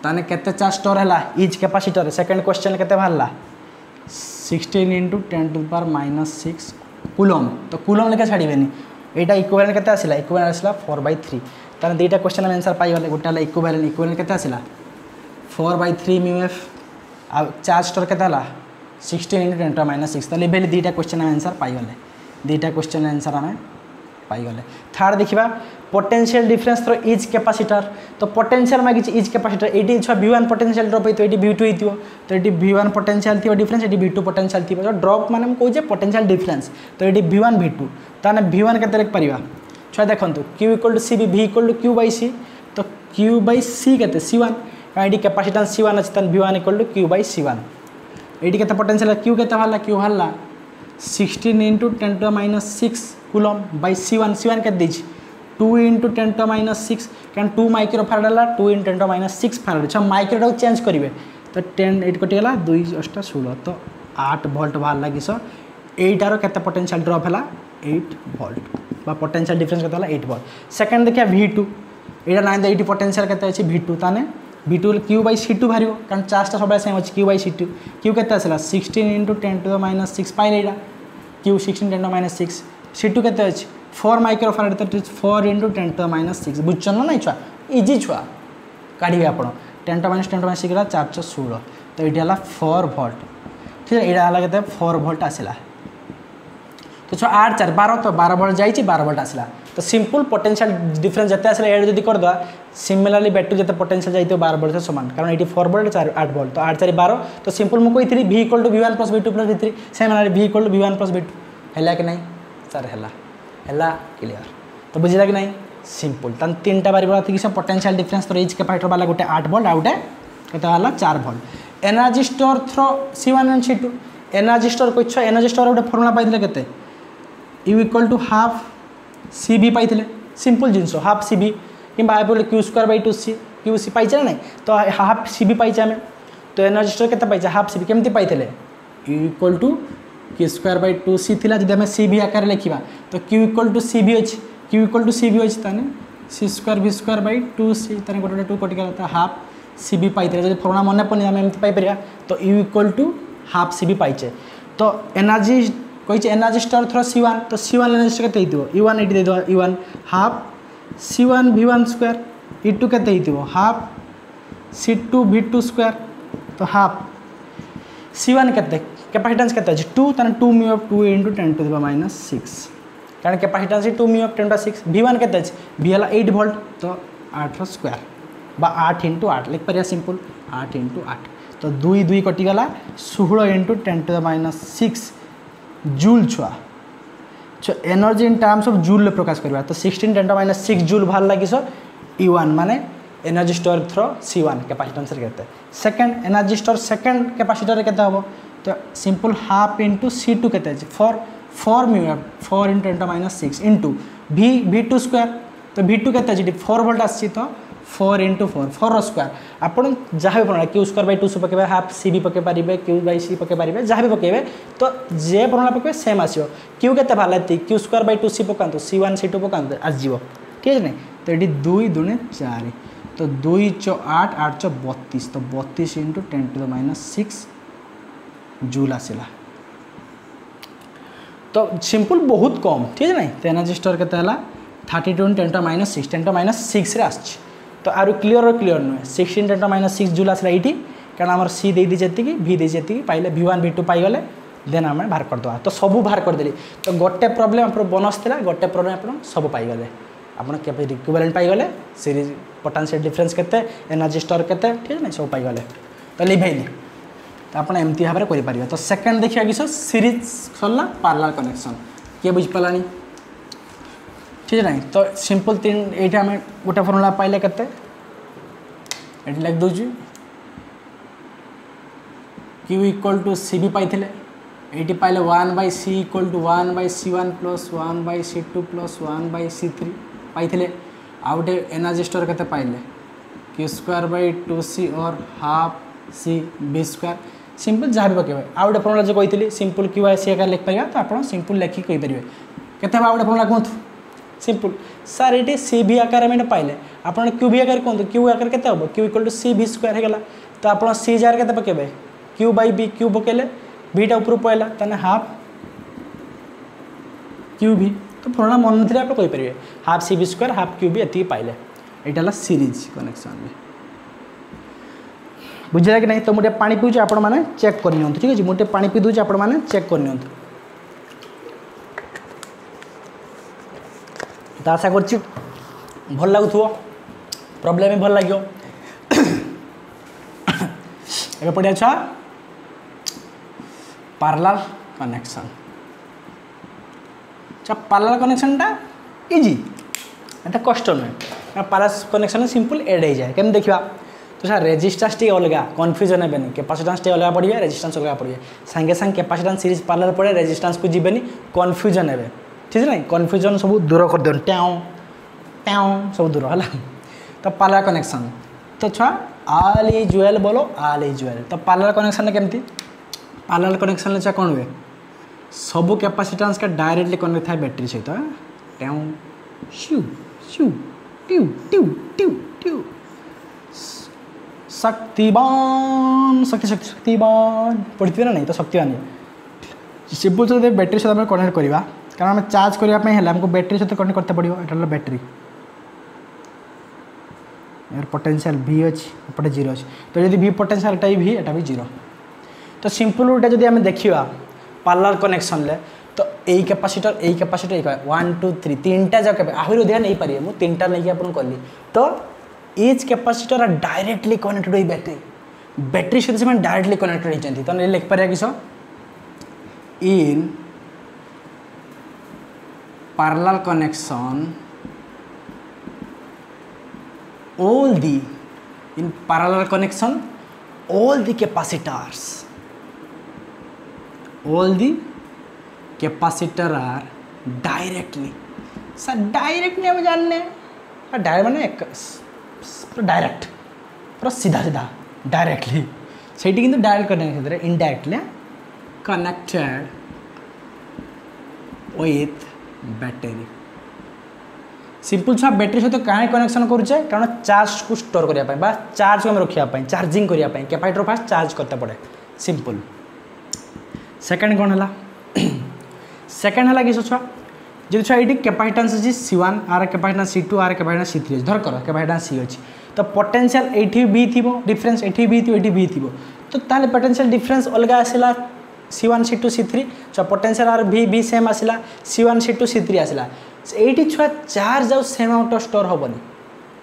ताने केते चार्ज स्टोर हैला ईच कैपेसिटर। सेकंड क्वेश्चन केते बाहरला 16 × 10⁻⁶ कूलम। तो कूलम लेके छाड़िबेनी। एटा इक्विवेलेंट केते आसिला इक्विवेलेंट आसिला 4/3। ताने दुईटा क्वेश्चन हम आंसर पाई गले। गोटे हला इक्विवेलेंट केते आसिला 4/3 μF। आ चार्ज स्टोर केते हला 16 × 10⁻⁶। ताले बेले दुईटा क्वेश्चन हम आंसर पाई गले। दुईटा क्वेश्चन आंसर हम पाई गले। थर्ड देखिबा potential difference through each capacitor. तो पोटेंशियल मागी ईच कैपेसिटर एटी छ V1 पोटेंशियल ड्रॉप होइतो एटी V2 होइतो। तो एटी V1 पोटेंशियल थिबो डिफरेंस एटी V2 पोटेंशियल थिबो। तो ड्रॉप माने हम कहूजे पोटेंशियल डिफरेंस। तो एटी V1 V2 ताने V1 केते लिख परिबा छ देखंतु Q = CB V = Q/C। तो Q/C केते C1 कारण एटी कैपेसिटेंस C1 अछि ताने V1 = Q/C1। एटी केते पोटेंशियल Q केते हल्ला Q हल्ला 16 × 10⁻⁶ कूलम बाय C1। C1 के दीची 2 × 10⁻⁶ कारण 2 माइक्रोफारेड हला 2 × 10⁻⁶ फैराड। अच्छा माइक्रोटा चेंज करेंगे। तो 10 8 कटिगला 2 × 8 16। तो 8 वोल्ट बाहर लगी सो 8 केते पोटेंशियल ड्रॉप है 8 वोल्ट बा पोटेंशियल डिफरेंस केते 8 वोल्ट। सेकंड देखिए V2 एटा 9 80 पोटेंशियल केते अछि V2 ताने V2 Q by C2 बाहर कारण चार्जटा सब सेम अच्छे Q by C2 Q के 16 × 10⁻⁶ पाइले Q 16 × 10⁻⁶ C2 के 4 माइक्रोफारेड 4 × 10⁻⁶ बुझन ना छुआ इजी छुआ काढ़े आप 10⁻⁻⁶ 416 तो ये 4 वोल्ट ठीक है यहाँ के 4 वोल्ट आसला तो छुआ 8 4 12 तो 12 वोल्ट जाइए 12 वोल्ट आसला तो सिंपल पोटेंशियल डिफरेंस जिते आसला एड जब करदे सिमिलरली बैटरी जिते पोटेंशियल जाइए 12 वोल्ट से समान कारण ये 4 वोल्ट 8 वोल्ट तो 8 4 12 तो सिंपल मुझे कही V = V1 + V2 + V3 same V = V1 + V2 है कि नहीं सर है क्लियर तो बुझला कि नहीं सिंपल तन तीन टा बारी कि पोटेंशियल डिफरेंस तो एज कैपेसिटर वाला गोटे 8 वोल्ट आ गोटे केते 4 volt energy store through C1 and C2 energy store को एनर्जी स्टोर गोटे फॉर्मूला पाइले केते U = हाफ CV पाइले सिंपल जिनस हाफ CV कि Q² 2C QC पाइचे ना नहीं तो हाफ CV पाइचे आम तो एनर्जी स्टोर के पाइचे हाफ CV केमती पाइले U = Q² 2C थिला जदि आम CV आकार लिखा तो Q = CV अच्छे Q = CV अच्छे ताने C² V² 2C ताने गोटे 2 कटिका हाफ CV पाइले जब फॉर्मूला मन पड़े आम एमती पाइपर तो U = हाफ CV पाइचे तो एनर्जी कही एनर्जी स्टोर थ्रो C1 तो C1 एनर्जी स्टोर के U1 ये U1 half C1 V1² E2 के हाफ C2 V2² तो हाफ C1 के कैपेसिटेंस के 2 ताने 2 μ ऑफ 2 × 10⁻⁶ कारण कैपेसिटेंस 2 μ ऑफ 10⁻⁶ V1 के V है 8 वोल्ट तो 8² बा 8 × 8 लिख पारिया सिंपल 8 × 8 तो 2 2 कटिगला 16 × 10⁻⁶ जूल छुआ energy in terms of joule प्रकाश करवा तो 16 × 10⁻⁶ जूल बाहर लगी E1 माने energy store through C1 capacitance के second energy store second capacitor के तो सिंपल हाफ × C2 के 4 μ 4 × 10⁻⁶ इंटू V2² तो V2 के 4 वोल्ट आसी तो 4 × 4 4² आप जहाँ भी formula Q² 2C पकेबे half CV पके पारे Q/C पके पारे जहाँ भी पकेबे तो जे फॉर्मूला पकेबे सेम आसो Q के बाहर Q² 2C पकातु C1 C2 पकातु आसो ठीक है नहीं तो ये 2 दूने 4 तो 2 × 8 8 × 32 तो 32 × 10⁻⁶ जूल आसला तो सिंपल बहुत कम ठीक है नहीं तो एनर्जी स्टोर के 32 × 10⁻⁶ 10⁻⁶ रे आछ तो आरु क्लियर नुहे 16 × 10⁻⁶ जूल आसला ये कारण आम C दे जी V दे पाइले V1 V2 पाइगले देन आम बाहर करदे तो सबू बाहर करदेली तो गोटे प्रोब्लेम आप बोनस था गोटे प्रोब्लेम आप सब पाइगले आप इक्विवेलेंट पाइगले सीरीज पोटेंशियल डिफरेंस केते एनर्जी स्टोर केते ठीक है नहीं सब पाइगले तो लिभेली तो आप एमती भाव में करें तो सेकेंड देखिए कि सीरीज सरला पार्लर कनेक्शन किए बुझीपारा ठीक है नहीं तो सिंपल 3 ये आम गोटे फर्मूला पाइले केते लिख दूसरी Q = CV पाइले ये पाइले 1/C = 1/C1 + 1/C2 + 1/C3 पाइले आउ गोटे एनर्जी स्टोर के पाइले Q² 2C और हाफ C V² सिंपल जहाँ भी पकेबे आउ गोटे फर्मूला जो कही सिंपल Q/C आकार लिख पार तो आप सिंपल लिखिक कहींपर केते आउ गोटे फर्मूला कहतु सिंपल सर ये CV आकार में पाइले आप QV आकार कहतु Q आकार के Q = CV² होगा तो आप C जार के पकेबे Q/B Q पकेले Bटा ऊपर पड़ा ताने हाफ QV तो फर्मूला मन थे आप कहींपर हाफ CV² हाफ QV ये पाइले यहाँ सीरीज कनेक्शन में बुझे कि नहीं तो मुझे पानी पीछे आपण मैंने चेक करनी ठीक है मुझे पानी पी दूसरी आपण मैंने चेक करनी तो आशा कर भल लगुव प्रोब्लेम भी भल लगे ए पढ़िया छुआ पार्लर कनेक्शन पार्लर कनेक्शनटा इजी एटा कष्ट नुहे पार्लर कनेक्शन सिंपल एड हो जाए केम देखा तो सर रेजिस्टेंस टी अलग कन्फ्यूजन हे कैपेसिटेंस टी अलग पड़े रेजिस्टेंस अलग पड़े सांगे सांगे कैपेसिटेंस सीरीज पार्लर पड़े रेजिस्टेंस को जीवन कन्फ्यूजन हे ठीक है नहीं कन्फ्यूजन सब दूर कर दियो ट्याऊ ट्याऊ सब दूर है तो पार्लर कनेक्शन तो छुआ आल इज वेल बोलो आल इज वेल तो पार्लर कनेक्शन केमती पार्लर कनेक्शन छुआ कौन हुए सबू कैपेसिटेंस के डायरेक्टली कनेक्ट थाए बैटेरी सहित ट्याऊ शू शू ट्यू ट्यू ट्यू ट्यू शक्तिवान शक्तिवान पढ़ी ना नहीं तो शक्तिवान सिंपल से बैटेरी सहित आम कनेक्ट करवा कारण आम चार्ज करने आमको बैटेरी सहित कनेक्ट करते पड़ो यहाँ बैटेरी यार पोटेंशियल भी अच्छी एपटे जीरो अच्छी तो जब भी पोटेंशियल एटा भी एटा भी जीरो तो सिंपल गोटे जब आम देखा पार्लर कनेक्शन ले तो यही कैपेसिटर 1 2 3 तीनटा जगह आहरी अधिक नहीं पारे मुझे तीनटा नहीं आपको कली तो each capacitor are directly connected with battery सहित से डायरेक्टली कनेक्टेड होती तो लिख पारे किस इन parallel connection all the capacitors are directly हम जानने डायरेक्ट माने डायरेक्ट पूरा सीधा डायरेक्टली से डायरेक्ट करने क्षेत्र में indirectly connected with battery simple छुआ बैटेरी सहित कहीं कनेक्शन करुचे कारण चार्ज को स्टोर करने चार्ज को रखापी चार्जिंग करने कैपेसिटर फास्ट चार्ज करते पड़े सिंपल सेकेंड कौन है सेकेंड है किस छुआ जो छुआ ये कैपेसिटेंस अच्छी C1 are capacitance C2 are capacitance C3 अच्छी धर कर कैपेसिटेंस C अच्छी तो पोटेंशियल ये भी थी डिफरेन्स ये भी थी ये भी थी तो ताले पोटेंशियल डिफरेन्स अलग आसला C1 C2 C3 छुआ पोटेंशियल आर भी सेम आसला C1 C2 C3 आसला ये छुआ चार्ज आउ सेम आउट स्टोर हेनी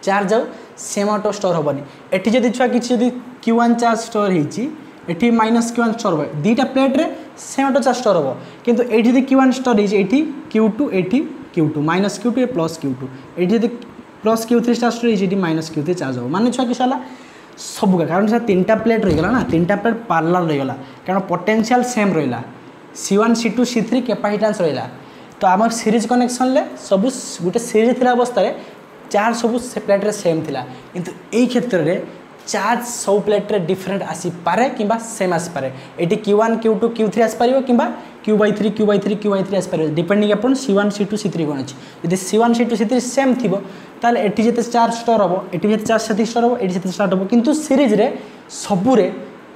चार्ज आउ सेम आउट स्टोर हेनी एटी जब छुआ किसी Q1 चार्ज स्टोर होती एटी माइनस Q1 स्टोर हो दीटा प्लेट्रे सेम आउट चार्ज स्टोर हम कितु ये Q1 स्टोर होती Q2 ये Q2 minus Q2 plus Q2 ये प्लस Q3 चार्ज स्टोर होती माइनस Q3 चार्ज हो माने छुआ किस सब कारण से तीन प्लेट रहीगला ना तीन प्लेट पार्लर रहीगला कारण पोटेंशियल सेम रहा C1 C2 C3 कैपेसिटेंस रहा तो आम सीरीज कनेक्शन ले सब गोटे सीरीज थी अवस्था चार्ज सब से प्लेट्रे सेम थिला किंतु एई क्षेत्र में चार्ज सब प्लेट्रे डिफरेंट आसीपे कि सेम आसीपे ये Q1 Q2 Q3 आसपार कि Q/3 Q/3 Q/3 आसपार डिपेंडिंग अपन C1 C2 C3 कौन अच्छी जब C1 C2 C3 सेम थी ताले एटी जिते चार्ज स्टोर हम ये चार्ज से स्टोर हम ये स्टार्ट हम किंतु सीरीज रे सबुरे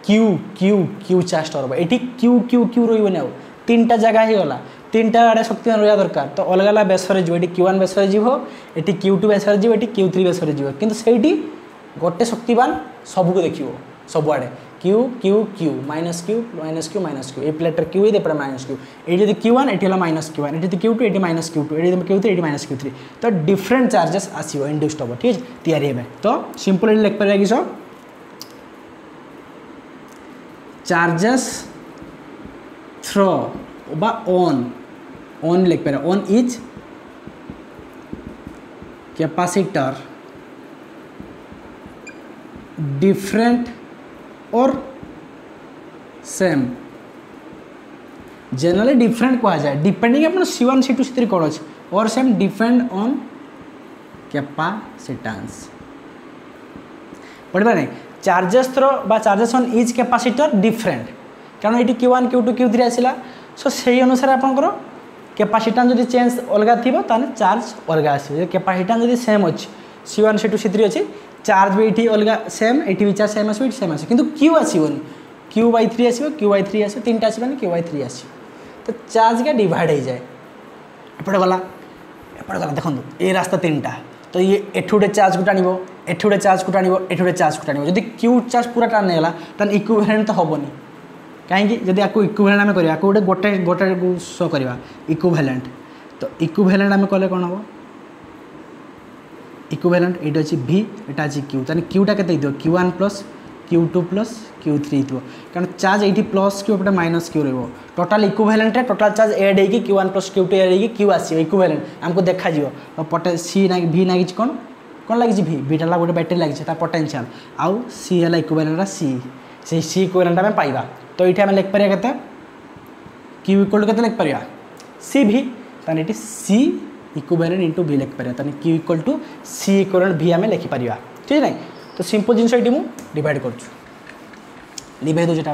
Q Q Q charge store हम ये Q Q Q रही आउ तीन टा जगह ही गला तीन टा आड़े शक्तिमान रहा दरकार तो अलग अलग बेसरे जीव ये Q1 बेसरे जीव ये Q2 बेसरे जीव ये Q3 बेसरे जीव किंतु सेठी गोटे शक्तिमान सबको देखिए सबुआड़े Q Q Q minus Q minus Q minus Q ये प्लेटर Q ये माइनस Q ये Q1 ये माइनस Q1 ये Q2 ये माइनस Q2 ये Q3 ये माइनस Q3 तो डिफरेंट चार्जेस आसो इंड्यूस्ड हम ठीक है तैयारी है तो सिंपल ये लिख पारे किस चार्जेस थ्रो बा ऑन लिख पारे ऑन इज कैपेसिटर डिफरेंट और सेम जनरली डिफरेंट कहा जाए डिपेंडिंग अपन C1 C2 C3 कौन अच्छे और सेम डिपेंड ऑन कैपेसिटेंस पढ़ा नहीं चार्जेस थ्रो बा charges on each capacitor different कारण ये Q1 Q2 Q3 आसला सो से अनुसार आपंकर कैपेसिटेंस जब चेंज अलग थी चार्ज अलग आसो कैपेसिटेंस जब सेम अच्छी C1 C2 C3 अच्छी चार्ज भी ये अलग सेम ये भी चार्ज सेम आसो ये सेम आसो किंतु Q आसोनी Q/3 आसो Q/3 आसो तीन आसोनी Q/3 आसो तो चार्ज क्या डिवाइड हो जाए एपटे गला देखो ये रास्ता तीन टा तो ये एठू गोटे चार्ज को टाणव एठू गोटे चार्ज को टाणव एठू गोटे चार्ज को टाणव जब Q चार्ज पूरा टाणीगला तो इक्विवेलेंट तो हेनी कहीं जब आपको इक्विवेलेंट आम करवा गोटे गोटे गोटे शो करवा इक्विवेलेंट तो इक्विवेलेंट आम कले कौन हम इक्विवेलेंट ये अच्छी V यहाँ अच्छी Q तानी Qटा के Q1 plus Q2 plus Q3 थो कारण चार्ज ये प्लस Q एपटे माइनस Q रो total equivalent total charge add हो Q1 प्लस Q2 एड हो Q आस इक्विवेलेंट आमको देखा पटे C V लगी कौन कौन लगी V Vटा गोटे बैटेरी लगी पोटेंशियल आउ C है इक्विवेलेंट C इक्विवेलेंट आम पाइबा तो ये आम लिख पार के Q इक्वल टू के लिख पार C V तानी ये C इक्विवेलेंट इंटू V लिख पार तानी Q equal to C equivalent V आम लिखिपर ठीक है ना तो सिंपल जिनस ये डिवाइड कर लिभे दूँ या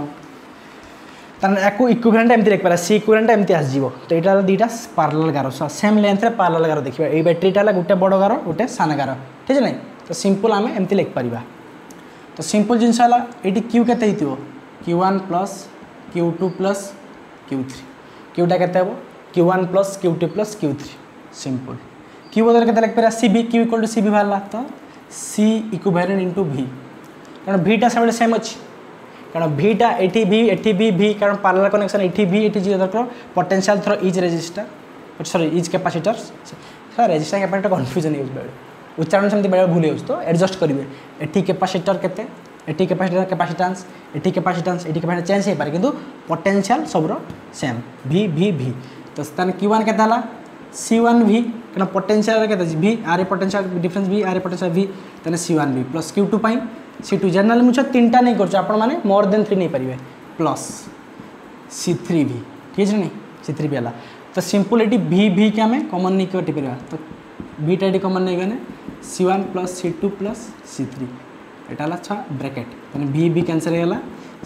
इक्विवेलेंट एमती लिख पारा C इक्विवेलेंट एमती आसो तो यहाँ दुटा पार्लल गार सेम लेंथ रे पार्लल गार देखिए ये बैटेरीटा है गोटे बड़ गार गोटे सान गार ठीक है ना तो सिंपल आम एमती लिख पार तो सिंपल जिनस है ये क्यू के Q1 plus Q2 plus Q3 Quetta के Q1 plus Q2 plus Q3 simple Q बदल के लिखिपर सी भी क्यू इक्वल टू सी भी बाहर तो सी इक्विवेलेंट इंटू भी कारण भीटा सब सेम अच्छी कारण भीटा एटी भी कारण पैरेलल कनेक्शन एटी भी एटी जीरो दरकार potential through each resistor sorry each capacitor sir resistor capacitor confusion use बेले उच्चारण सेमती बेले भूल जाऊँ तो एडजस्ट करेंगे एटी कैपेसिटर केते एटी कैपेसिटर कैपेसिटेंस एटी कैपेसिटेंस एटी कैपेसिटर चेंज हो पारे किंतु पोटेंशियल सब सेम भी तो Q1 के C1 भी क्या पोटेंशियल के भी आर पोटेंशियल डिफरेंस भी आर पोटेंशियल भी तेने C1 भी प्लस Q2 पाई C2 जनरल मुझे तीनटा नहीं कर आपण मैंने मोर देन 3 नहीं पारे प्लस C3 भी ठीक है नहीं C3 भी है तो सिंपल ये भी के आम कमन नहीं कटि पार तो भीटा ये कमन नहीं गने C1 plus C2 plus C3 यहाँ है 6 ब्रैकेट तेने भी कैंसल होगा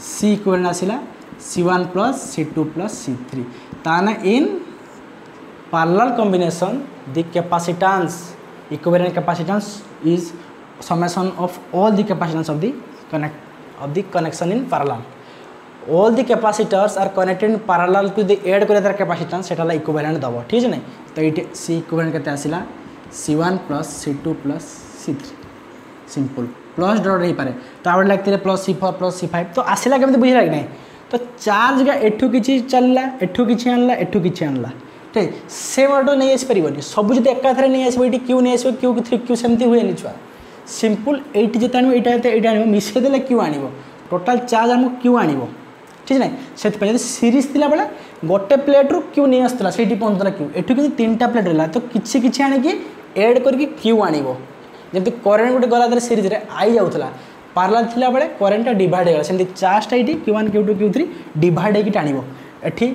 C इक्विवेलेंट आसला C1 plus C2 plus C3 ताने इन parallel combination the capacitance equivalent capacitance is summation of all the capacitance of the connection in parallel. All the capacitors are connected in parallel to the add करे capacitance सेटा ला equivalent दबो ठीक है नहीं तो ये C equivalent कहते आसिला C1 plus C2 plus C3 simple plus dot नहीं पारे तो आउट लगते प्लस C4 प्लस C5 तो आसिला केमते बुझिला कि नहीं तो चार्ज का एठू किछि चलला एठू किछि आणला एठू किछि आणला ठीक सेम ऑटो नहीं आसी पारिबनी सब जब एकाथरे नहीं आसो ये क्यू नहीं आसो Q3 Q सेमती हुए छुआ सिंपल एट जिते आने यहाँ आने मिसेदेले क्यू आण टोटाल चार्ज आम क्यू आण ठीक है से सीरीज थी बेले गोटे प्लेट रू क्यू नहीं आसला से पहुँचला क्यू एठू कि 3टा प्लेट रहा तो किसी आणिकी एड करके क्यू आण जमी करेन्ट गोटे गला सीरीज रे आई जाऊला पार्लाल थिला बेले करेन्टा डिवाइड होगा सेमती चार्जटा ये Q1 Q2 Q3 डिवाइड होगी टाण एठी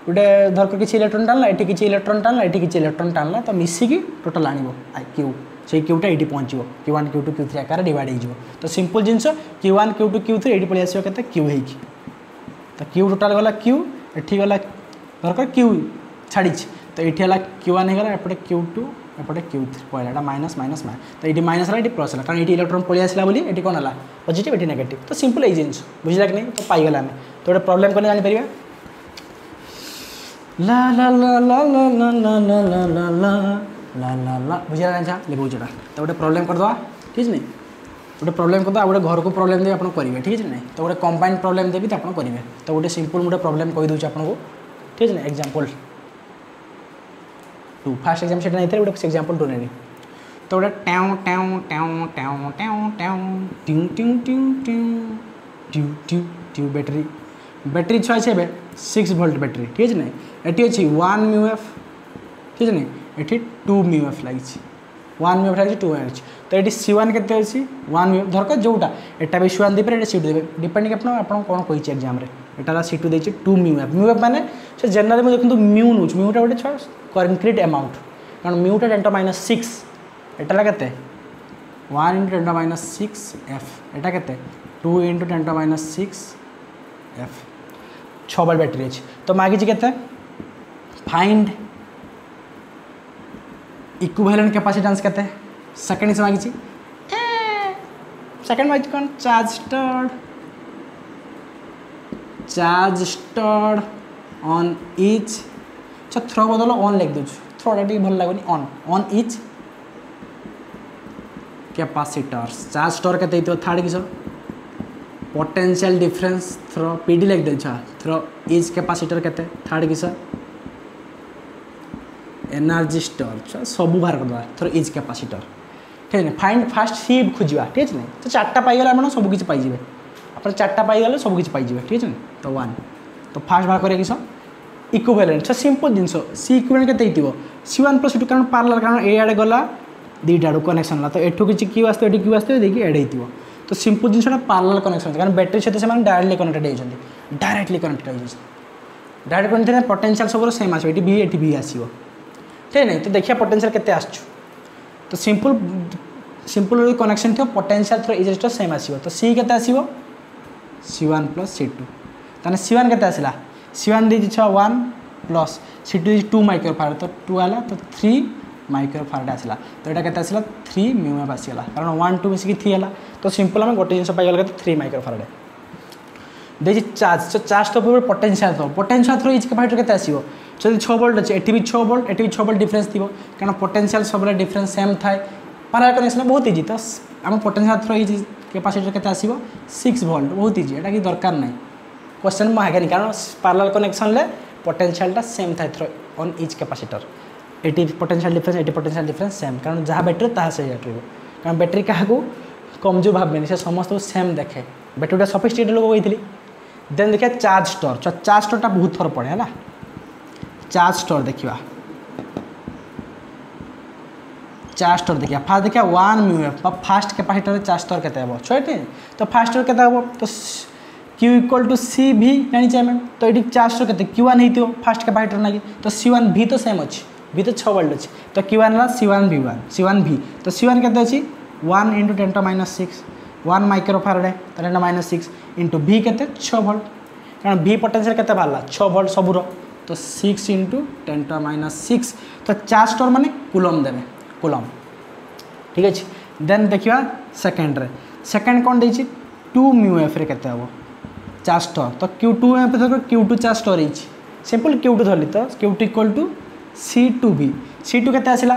गोटे धरकर किसी इलेक्ट्रॉन टाणला ये किसी इलेक्ट्रॉन टाणला ये किसी इलेक्ट्रॉन टाणला तो मिसिकी टोटाल आण क्यू से क्यूटा ये पहुँचो Q1 Q2 Q3 आकार डिवाइड हो तो सिंपल जिनस Q1 Q2 Q3 ये पलि आसो के क्यू हो तो क्यू टोटाल गला क्यू एठी गला धरकर क्यू छाड़ी तो ये Q1 होगा एपटे Q2 एपटे Q3 पहला माइनस माइनस माइनस तो ये माइनस है ये प्लस है कारण ये इलेक्ट्रॉन पलि आसला बोली ये कौन है पॉजिटिव ये नेगेटिव तो सिंपल ये जिन बुझला कि नहीं तो पाईगला आम तो गोटे प्रॉब्लम कले जानीपर ला ला ला ला ला ला ला ला ला ला ला ला ला ला बुझा लिखो जोटा तो गोटे प्रॉब्लम करदे ठीक है गोटे प्रॉब्लम करदे गोटे घर को प्रॉब्लम देवी आप करेंगे ठीक है नहीं तो गोटे कंबाइंड प्रॉब्लम देवी तो आप करेंगे तो गोटे सिंपल गोटे प्रॉब्लम कहीदे आपको ठीक है एग्जांपल 2 फास्ट एग्जाम से नहीं थे गोटे एग्जांपल 2 नहीं तो गोटे टाउ टाउ टाउ टाउ टाउ टाउ ट्यू ट्यू ट्यू ट्यू ट्यू ट्यू ट्यू बैटरी छुआ है 6 वोल्ट बैटरी ठीक है नहीं ये अच्छी 1 μF ठीक है नहीं ये 2 μF लगी 1 μF लगी 2 μF तो ये C1 के 1 μF धरकर जोटा एटा भी C1 देपर ये C2 देवे डिपेंड आप कौन कही एग्जाम एटा C2 देती 2 μF μF माने से जनरल में देखो म्यू नूच म्यूटा गोटे छुआ कंक्रीट अमाउंट कारण म्यूटा 10⁻⁶ एटा के 1 × 10⁻⁶ F एटा के 2 × 10⁻⁶ F 6 वोल्ट बैटरी अच्छी तो मागिची के फाइंड इक्विवेलेंट कैपेसिटेंस के सेकेंड से मागिची सेकेंड मागिची कौन charge stored on each through बदल ऑन लिख दूँ थ्रोटा टी भल लगनी on each capacitors charge store के थर्ड किस पोटेंशियल डिफरेंस थ्रो पीडी लिख दे थ्रो इज कैपेसिटर के थर्ड किस एनर्जी स्टोर सब बाहर कर थ्रो इज कैपेसिटर ठीक है फाइंड फास्ट सी खोजा ठीक है तो 4टा पाईगले आप सबकि पाइबे आप 4टा पाईगले सबकि पाइबे ठीक है तो 1 तो फास्ट बाहर करें किस इक्विवेलेंट सिंपल जिन सी इक्विवेलेंट के C1 + C2 कारण पार्लर कारण ये आड़े गला 2टा आड़ कनेक्शन है तो एठू किसी क्यू आसते क्यू आसते देखिए एड हो तो सिंपल जिनसा पार्लर कनेक्शन कारण बैटेरी सहित से डायरेक्टली कनेक्टेड होती डायरेक्टली कनेक्टेड हो डायरेक्ट कनेक्टेड पोटेंशियल सब सेम आसो ये भी आसो ठीक है नहीं तो देखिए पोटेंशियल केते आसछु तो सिंपल कनेक्शन थो potential through each resistor same आसो तो सी केते आसो C1 + C2 ताने C1 केते आसला C1 दी 1 प्लस C2 2 माइक्रोफारेड तो 2 आला तो 3 माइक्रोफाराड आसला तो यहाँ के आसला 3 म्यू आसगला कारण 1 2 मिसिक 3 है तो सिंपल आम गोटे जिन पाइगल के 3 माइक्रोफाराड देखिए चार्ज तो चार्ज तो पोटेंशियल थ्रो इच कैपेसिटर के आसो जब 6 वोल्ट अच्छे ये भी 6 वोल्ट ये भी 6 वोल्ट डिफरेंस थी कारण पोटेंशियल सब डिफरेंस सेम थाए पैरेलल कनेक्शन बहुत इजी तो आम पोटेंशियल थ्रो इच कैपेसिटर के आसो 6 वोल्ट बहुत इजी यहाँ कि दरकार ना क्वेश्चन मागेनि कारण पैरेलल कनेक्शन ले पोटेंशियलटा सेम थाए थ्रो ऑन इच कैपेसिटर ये पोटेंशियल डिफरेंस सेम कारण जहाँ बैटेरी ताहा से कारण बैटेरी क्या कमजोर भावेनि से समस्त सेम देखे बैटेरीटा सफिस्टिकेटेड लोग कहती देन देखिए चार्ज स्टोरटा बहुत थर पड़े है चार्ज स्टोर देखा चार्ज स्टोर देखिए फास्ट देखिए 1 mu fast capacitor charge store के छुटे तो फास्ट के तो Q इक्वल टू सी भी जानी आम तो ये चार्ज स्टोर के Q1 होती फास्ट कैपेसिटर ना तो C1 भी तो सेम अच्छी भी तो 6 वोल्ट अच्छी तो Q1 है C1 भी तो C1 के 1 × 10⁻⁶ 1 माइक्रोफाराड है तो 10⁻⁶ इंटू भी के 6 वोल्ट कारण भी पोटेंशियल के बाहर 6 वोल्ट सबूर तो 6 × 10⁻⁶ तो चार्ज स्टोर माने कूलम देवे कूलम ठीक अच्छे देन देखा सेकेंड कौन दे 2 म्यू एफ रे केते हम चार्ज स्टोर तो Q2 Q2 charge store simple Q2 धरली तो Q2 इक्वल टू C2 के आसला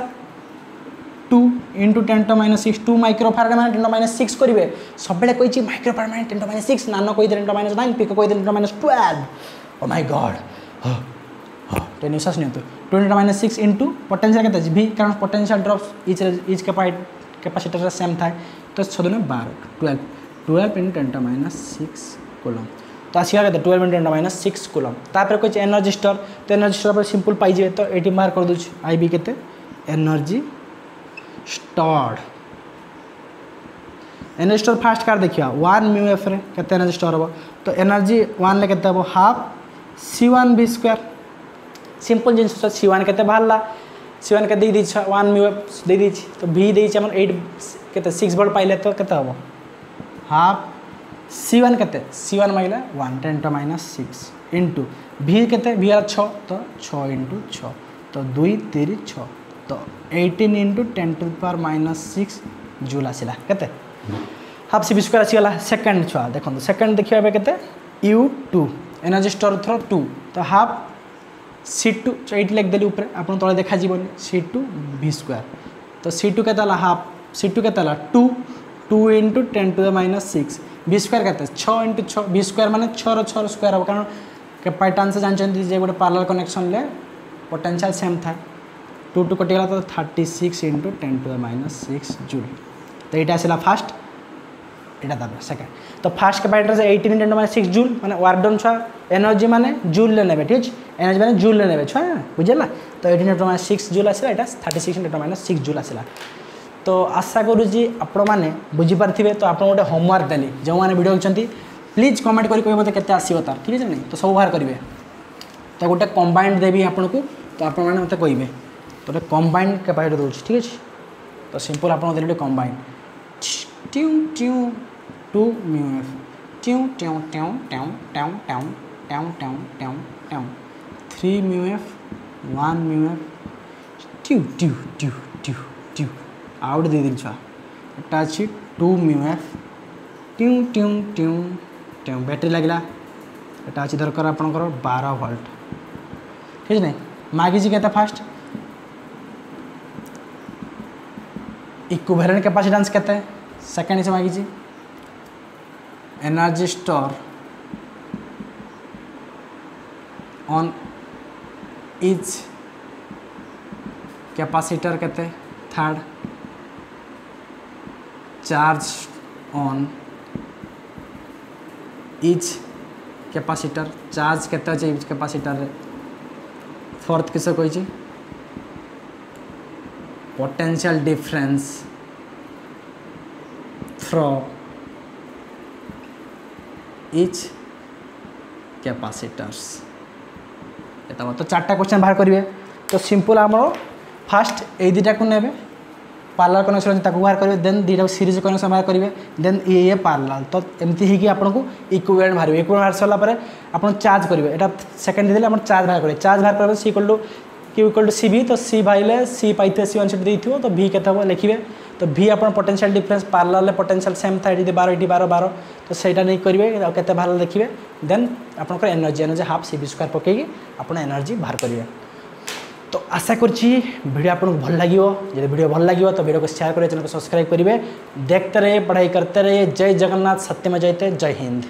2 × 10⁻⁶ 2 माइक्रोफाराड माने 10⁻⁶ करेंगे सब कही माइक्रोफाराड माने 10⁻⁶ नानो कहीदे 10⁻⁹ पिको कहीदे 10⁻12 ओ माय गॉड टे निश्वास नहीं 10⁻⁶ इंटू पोटेंशियल के भी कारण potential drop etch capacitor same था तो 6 × 12 × 10⁻⁶ कूलम तो आसगा के 12 × 10⁻⁶ कूलम तापर कही एनर्जी स्टोर तो एनर्जी स्टोर पर सिंपल पाइजे तो ये बाहर कर दूँ आई बी के energy stored energy store fast car देखिए 1 म्यू एफ रे केते एनर्जी स्टोर हम तो एनर्जी 1 ले केते हम half C1 v square simple जिन C1 के बाहर C1 के दे 1 म्यू एफ दे तो भी दे 8 के 6 वोल्ट पाइले तो केते हम हाफ C1 के C1 माइले 1 10⁻⁶ इंटू भी के भी 6 तो 6 × 6 तो 2 3 6 तो 18 × 10⁻⁶ जूल आसला के हाफ C स्क्वायर आसीगला सेकेंड छुआ देखो सेकेंड देखिए के U2 एनर्जी स्टोर थ्रो 2 तो हाफ C2 ये लिखदेली ऊपर आप तले देखा C2 v स्क्वायर तो C2 के हाफ C2 के 2 × 10⁻⁶ v स्क्वायर के 6 × 6 v स्क्वायर माने 6 स्क्वायर हम कारण कैपेसिटेंस जानते गोटे पैरेलल कनेक्शन ले पोटेंशियल सेम था 2 कटिगला तो 36 × 10⁻⁶ जूल तो ये आसला फास्ट यहाँ सेकेंड तो फास्ट कैपेसिटर से 18 × 10⁻⁶ जूल माने वर्क डन छुआ एनर्जी माने जूल ले नेबे ठीक एनर्जी माने जूल ले नेबे छुआ बुझेला तो 18 × 10⁻⁶ जूल आसला यहाँ 36 × 10⁻⁶ जूल आसला तो आशा करुँची आपण मैंने बुझीपारे तो आप गोटे होमवर्क देली जो मैंने वीडियो देखते प्लीज कमेंट करें मत के आसो तार ठीक है नहीं तो सब बाहर करेंगे तो गोटे कंबाइंड देवी आपन को तो आप मत कहे तो गोटे कंबाइंड कैपेसिटर दूसरी ठीक है तो सिंपल आप देते कंबाइंड ट्यू ट्यू 2 म्यू एफ ट्यू ट्यू ट्यू ट्यू ट्यू ट्यू ट्यू ट्यू ट्यू ट्यू 3 म्यू एफ 1 म्यू एफ ट्यू ट्यू ट्यू ट्यू ट्यू आउट दे दिन छुआ एटा अच्छी 2 म्यू एफ ट्यू ट्यू ट्यू ट्यू बैटेरी लगला एटा अच्छी दरकार आपंकर 12 वोल्ट ठीक है मागिजी के फास्ट इक्विवेलेंट कैपेसिटेंस केते सेकेंड से मागिजी energy store on each capacitor केते third charge on each capacitor charge केते अछि इच कैपेसिटर रे फोर्थ किस कही potential difference from each capacitors तो 4टा क्वेश्चन बाहर करेंगे तो सिंपल आम फास्ट ये 2टा को ने पार्लर कनेक्शन बाहर करेंगे देन 2टा सीरीज कनेक्शन बाहर करेंगे देन ये पार्लर तो एमती ही आपको इक्विवेलेंट बाहर इक्विवेलेंट बाहर सारा आप चार्ज करेंगे यहाँ सेकेंड देते आप चार्ज बाहर करेंगे चार्ज बाहर करेंगे C equal to Q equal to C भी तो सी भाइले सी पाइथे सी 1 देइथिबो तो भी केते हम लिखिबे तो भी अपन potential difference parallel potential same था ये 12 ये 12 12 तो सहीटा नहीं करेंगे केते बाहर देखिए देन आपनकर energy half C B square पकईकि आप एनर्जी बाहर करेंगे। तो आशा करछि वीडियो आपको भल लगे जब वीडियो भल लगे तो वीडियो को शेयर करें चैनल को सब्सक्राइब करेंगे देखते रहिए पढ़ाई करते रहिए। जय जगन्नाथ सत्य में जयते जय हिंद।